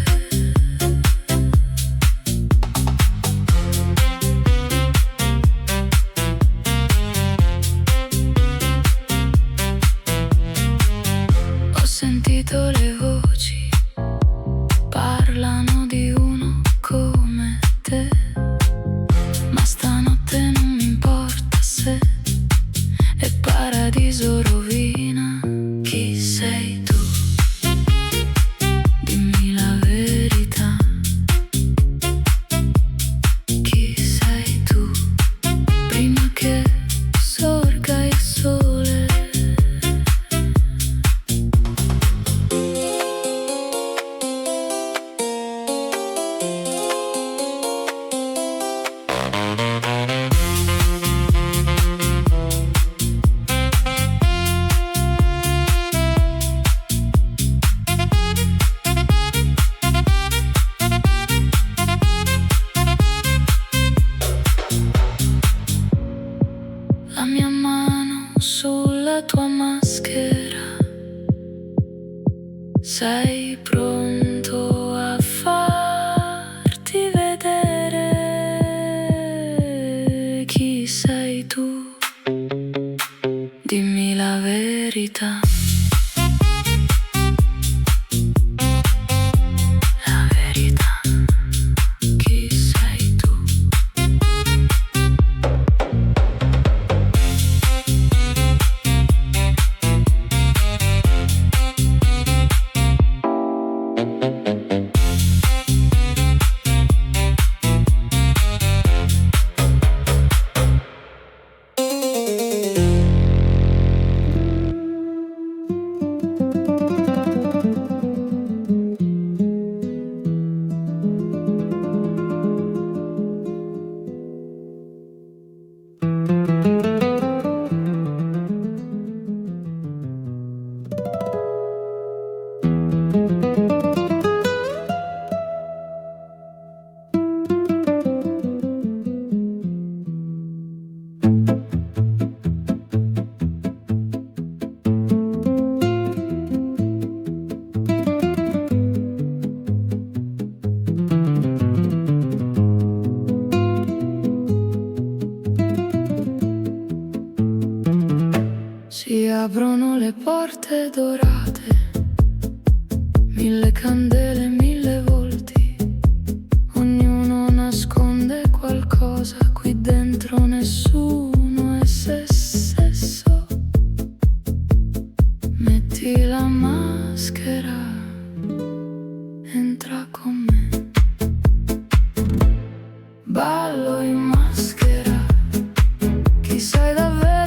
verità. La verità. Chi sei tu? Si aprono le porte dorate, 1000 candele, 1000 volti, ognuno nasconde qualcosa, qui dentro nessuno è se stesso. Metti la maschera, entra con me, ballo in maschera, chi sei davvero?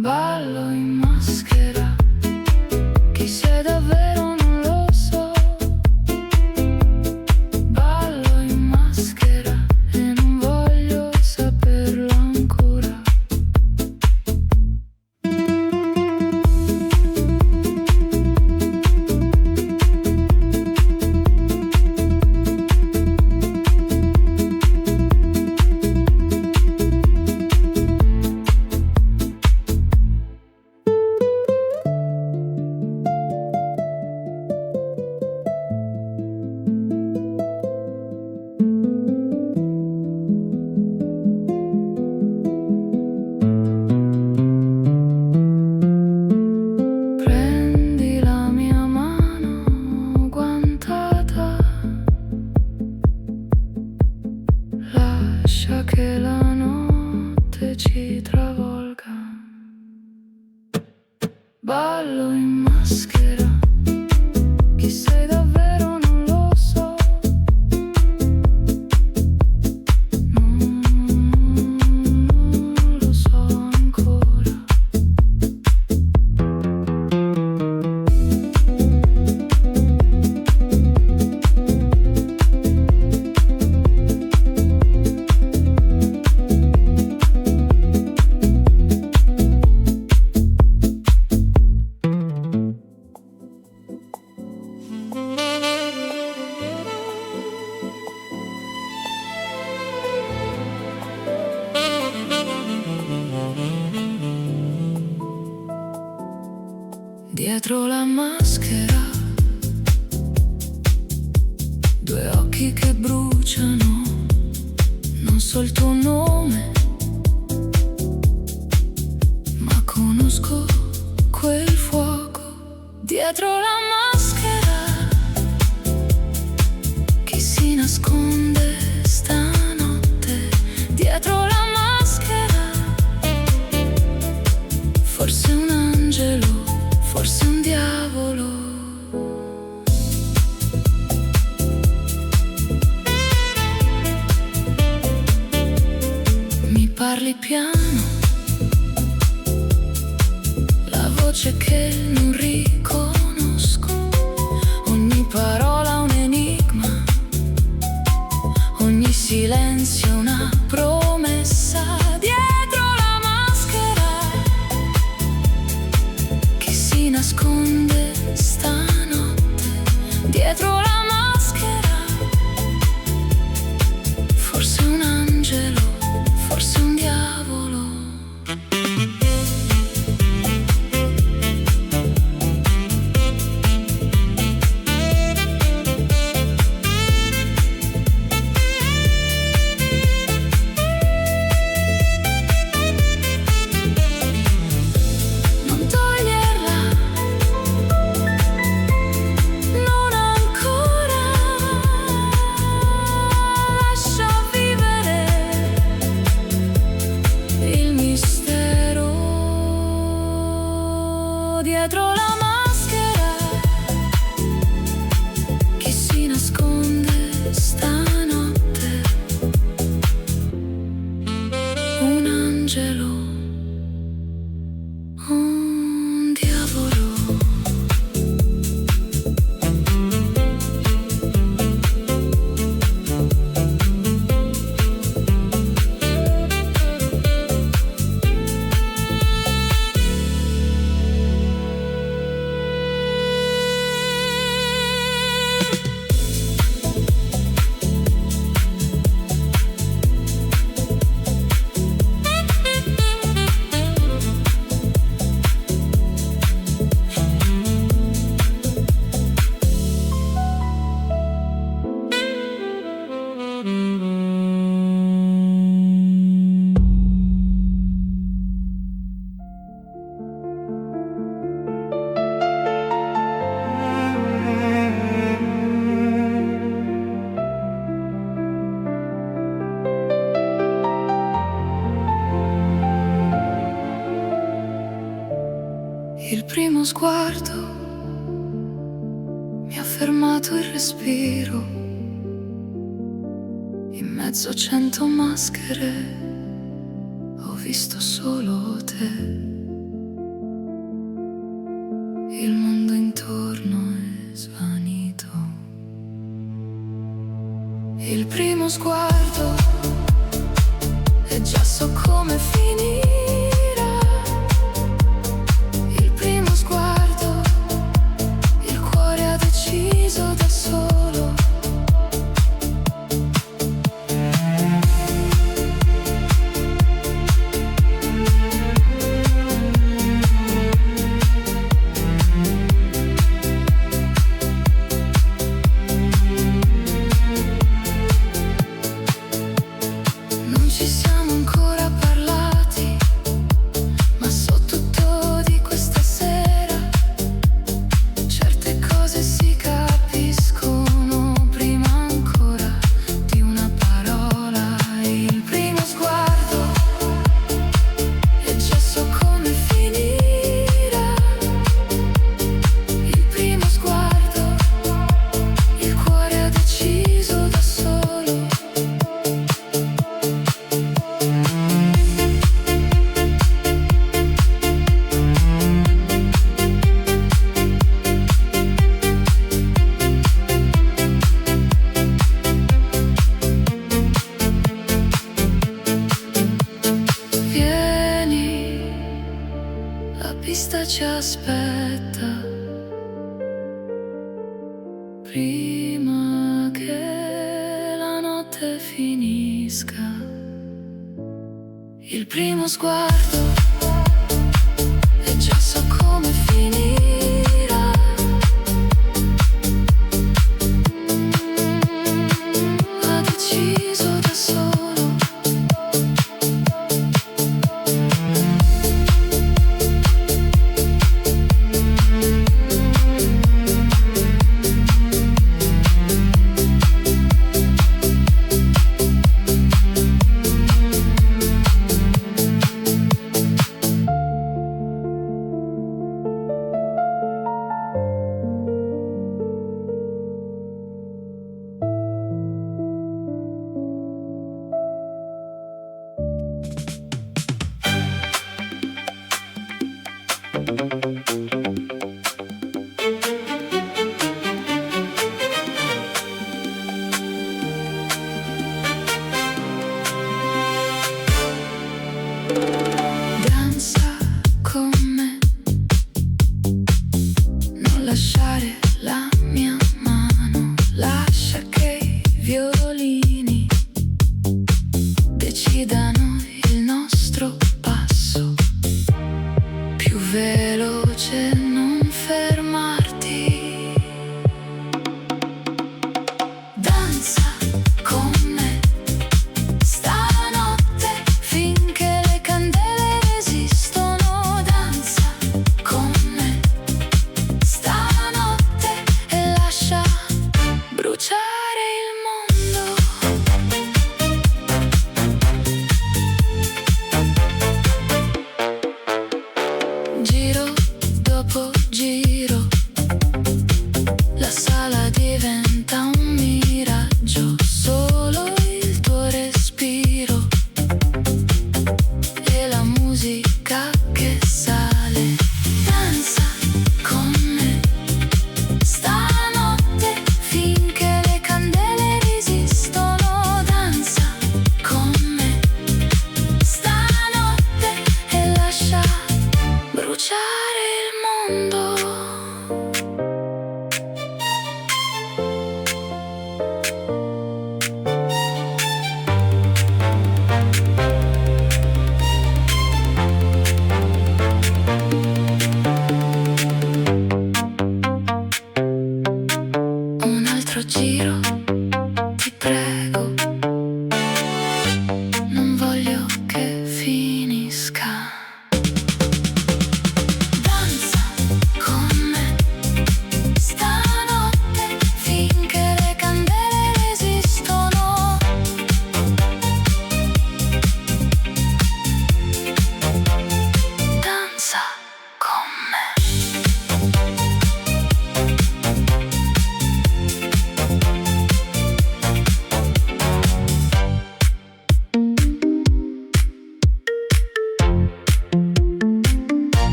Ballo in maschera, chi sei davvero non lo so. Ballo in maschera e non voglio saperlo ancora. Lascia che la notte ci travolga. Ballo in maschera, chi sei davvero non lo so. Non lo so ancora. Dietro la maschera, due occhi che bruciano, non so il tuo nome, ma conosco quel fuoco. Dietro la maschera, chi si nasconde stanotte? Dietro la maschera, forse un angelo, forse un diavolo. Mi parli piano, la voce che non riconosco, ogni parola silenzio, una promessa dietro la maschera. Chi si nasconde stanotte dietro la maschera? Forse un angelo, forse un diavolo. Dietro la maschera, chi si nasconde stanotte? Un angelo, un diavolo. Il primo sguardo mi ha fermato il respiro. In mezzo a 100 maschere ho visto solo te. Il mondo intorno è svanito. Il primo sguardo e già so come finirà. Da solo non ci siamo ancora parlati, ma so tutto di questa sera. Certe cose si capiscono prima ancora di una parola. Il primo sguardo e già so come finirà. Il primo sguardo, il cuore ha deciso da solo. La pista ci aspetta prima che la notte finisca. Il primo sguardo e già so come finirà. Ha deciso da solo.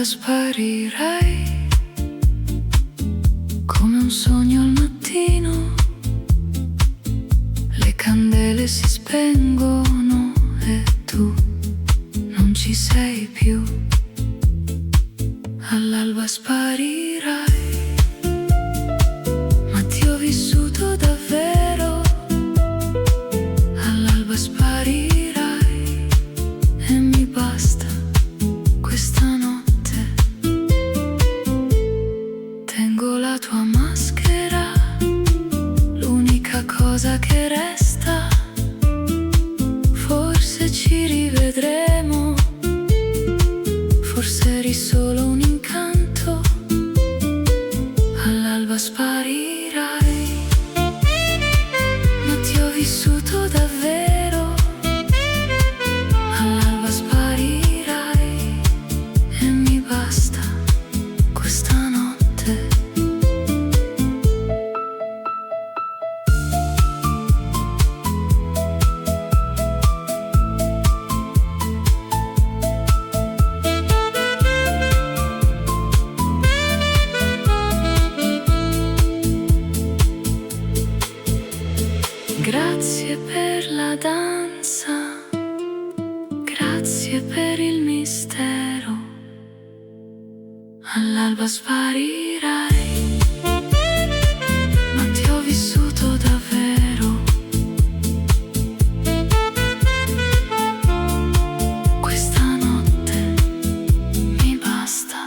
All'alba sparirai come un sogno al mattino. Le candele si spengono e tu non ci sei più. All'alba sparirai, ma ti ho vissuto davvero. All'alba sparirai e mi basta questa notte. Tengo la tua maschera, l'unica cosa che resta. Forse ci rivedremo, forse eri solo un incanto. All'alba sparirai, ma ti ho vissuto davvero. All'alba sparirai e mi basta questa notte. Grazie per la danza, grazie per il mistero. All'alba sparirai, ma ti ho vissuto davvero. Questa notte mi basta.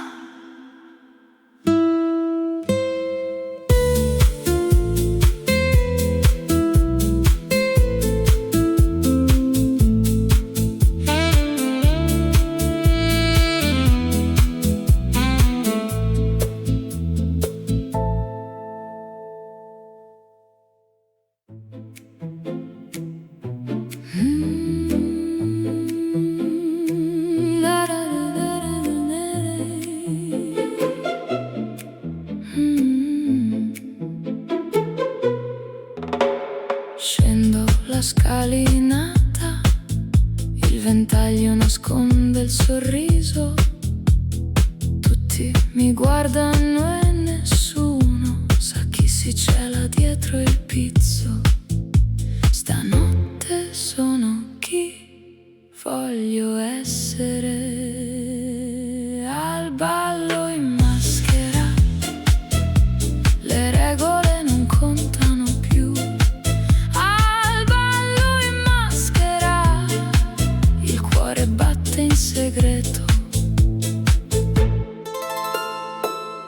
Scendo la scalinata, il ventaglio nasconde il sorriso. Tutti mi guardano e nessuno sa chi si cela dietro il pizzo. Stanotte sono chi voglio essere. Al ballo in maschera, le regole non contano più. Al ballo in maschera, il cuore batte in segreto.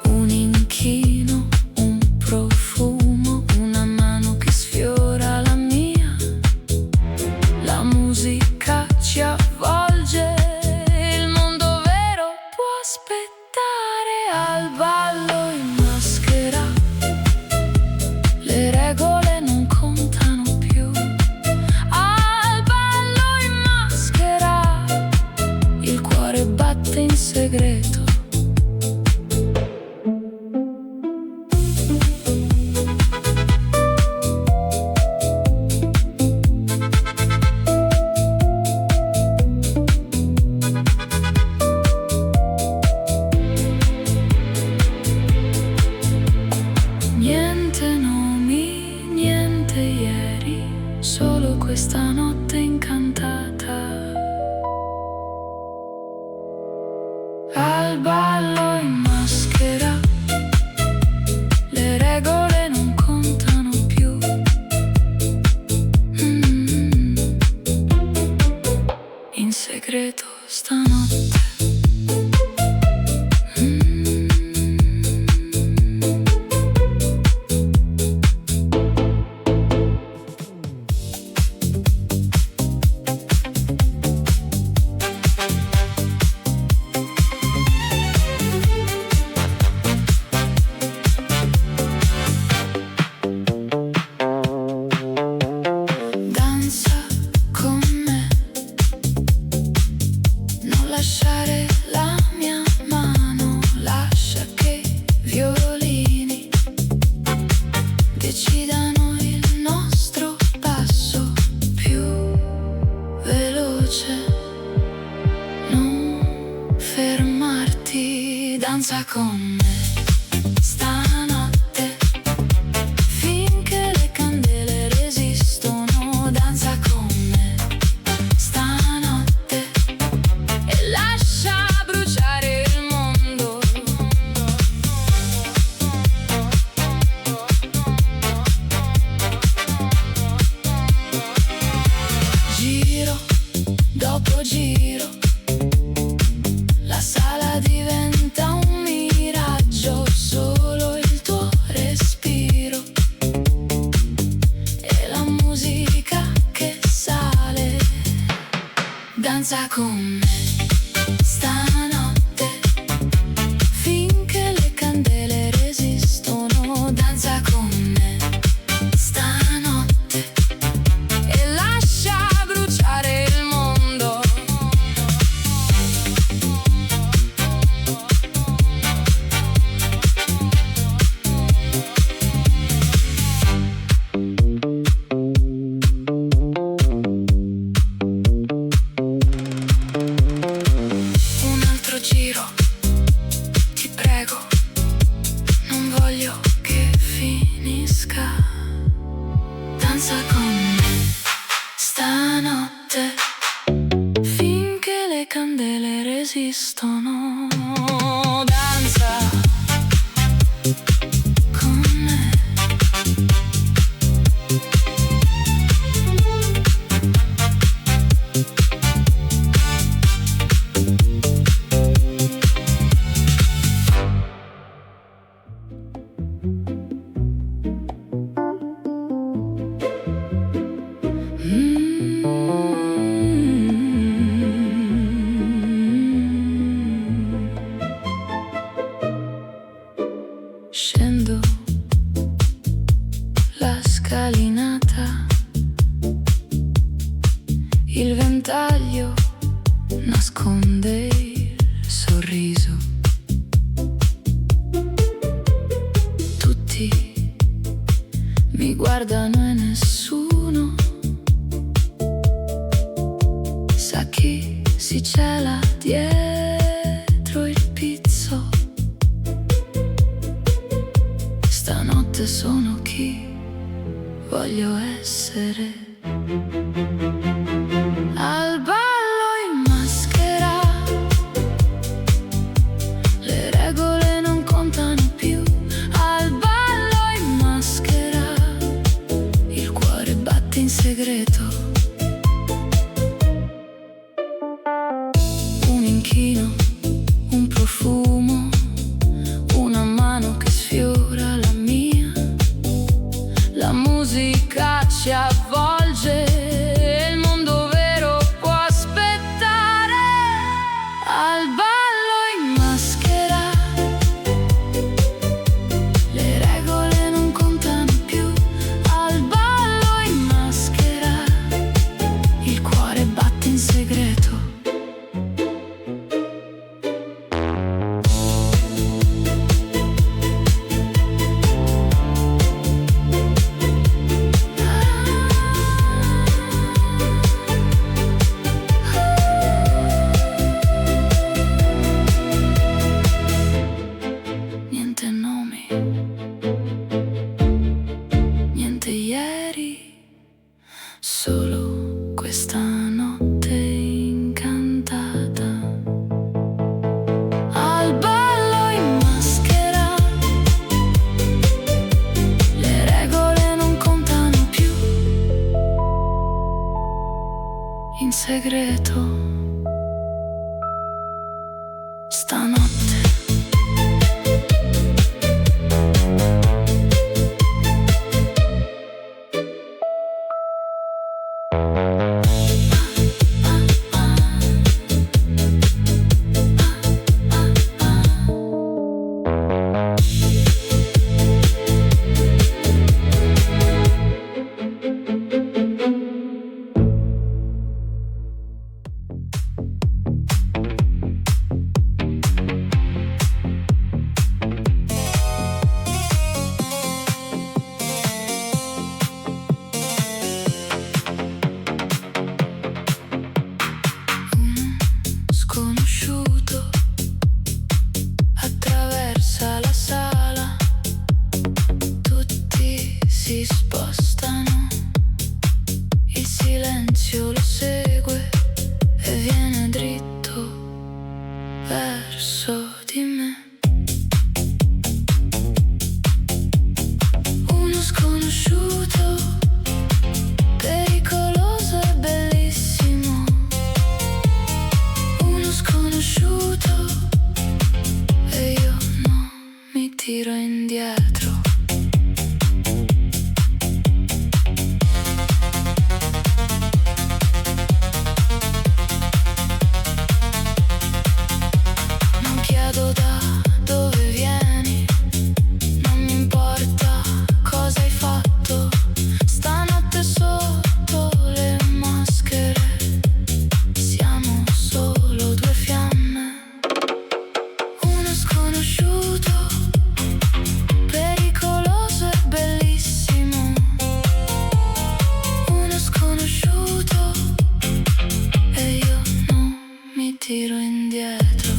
Un inchino, un profumo, una mano che sfiora la mia. La musica ci avvolge, il mondo vero può aspettare. Al ballo in maschera, le regole non contano più. Al ballo in maschera, il cuore batte in segreto. Niente nomi, niente ieri, solo questa notte incantata. Al ballo in maschera, le regole non contano più. In segreto stanotte. Danza con me, non lasciare danza con me stanotte, finché le candele resistono. Danza con me stanotte e lascia bruciare il mondo. Giro dopo giro, la sala diventa un miraggio, solo il tuo respiro e la musica che sale. Danza con me stanotte, finché le candele resistono. Danza con me stanotte e lascia bruciare il mondo. Un altro giro, ti prego, non voglio che finisca. Danza con me stanotte, finché le candele resistono. Danza con me. Scendo la scalinata, il ventaglio nasconde il sorriso. Tutti mi guardano e nessuno sa chi si cela dietro il pizzo. Stanotte sono chi voglio essere. Al ballo in maschera, le regole non contano più. Al ballo in maschera, il cuore batte in segreto. Un inchino, un profumo, una mano che sfiora la mia. La musica ci avvolge e il mondo vero può aspettare. Al ballo in maschera, le regole non contano più. Al ballo in maschera, il cuore batte in segreto. Niente nomi, niente ieri, solo questa notte incantata. Al ballo in maschera, le regole non contano più. In segreto stanotte. tiro indietro.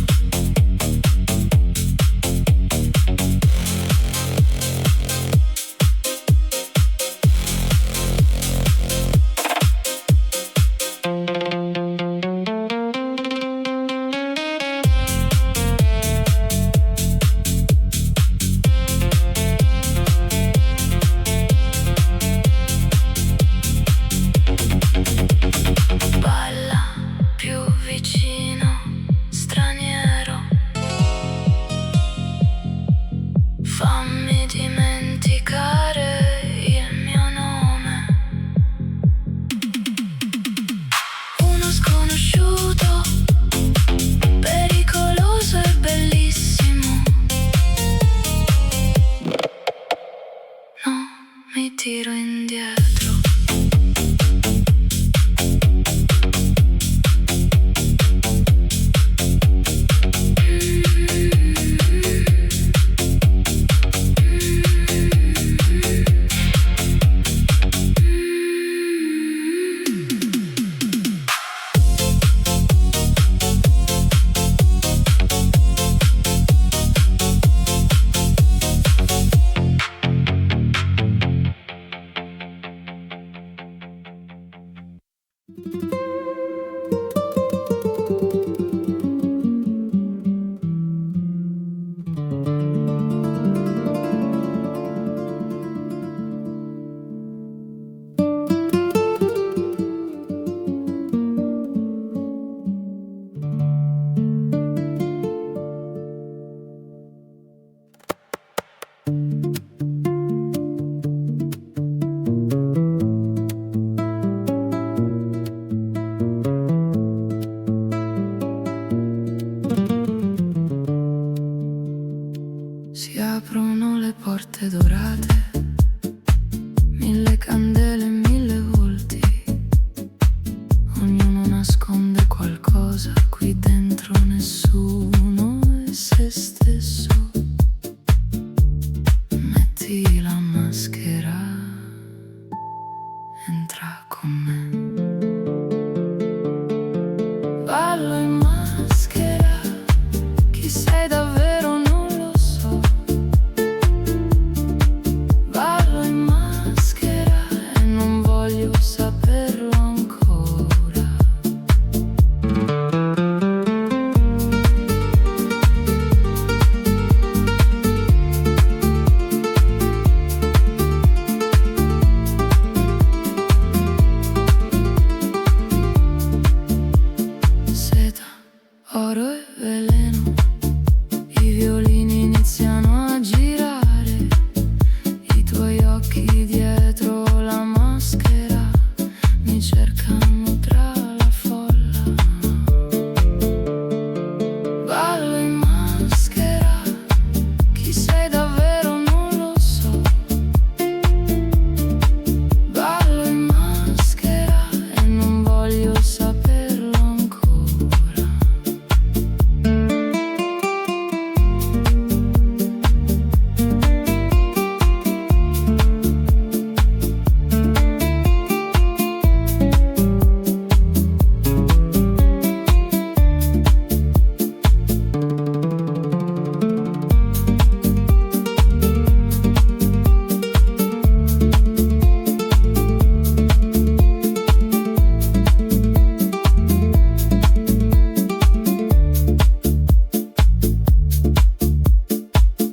Balla più vicino, straniero. Fammi dimenticare il mio nome. Uno sconosciuto, pericoloso e bellissimo. No, mi tiro indietro. Si aprono le porte dorate, 1000 candele, 1000 volti. Ognuno nasconde qualcosa, qui dentro nessuno è se stesso. Metti la maschera, entra con me. Ballo in maschera, chi sei davvero non lo so. Ballo in maschera e non voglio saperlo ancora. Seta, oro e veleno, i violini iniziano a girare, i tuoi occhi dietro la maschera mi cercano tra la folla. Ballo in maschera, chi sei davvero non lo so. Ballo in maschera e non voglio saperlo ancora.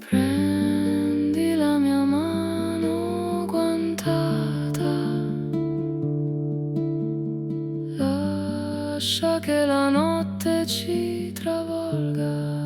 Prendi la mia mano guantata, lascia che la notte ci travolga.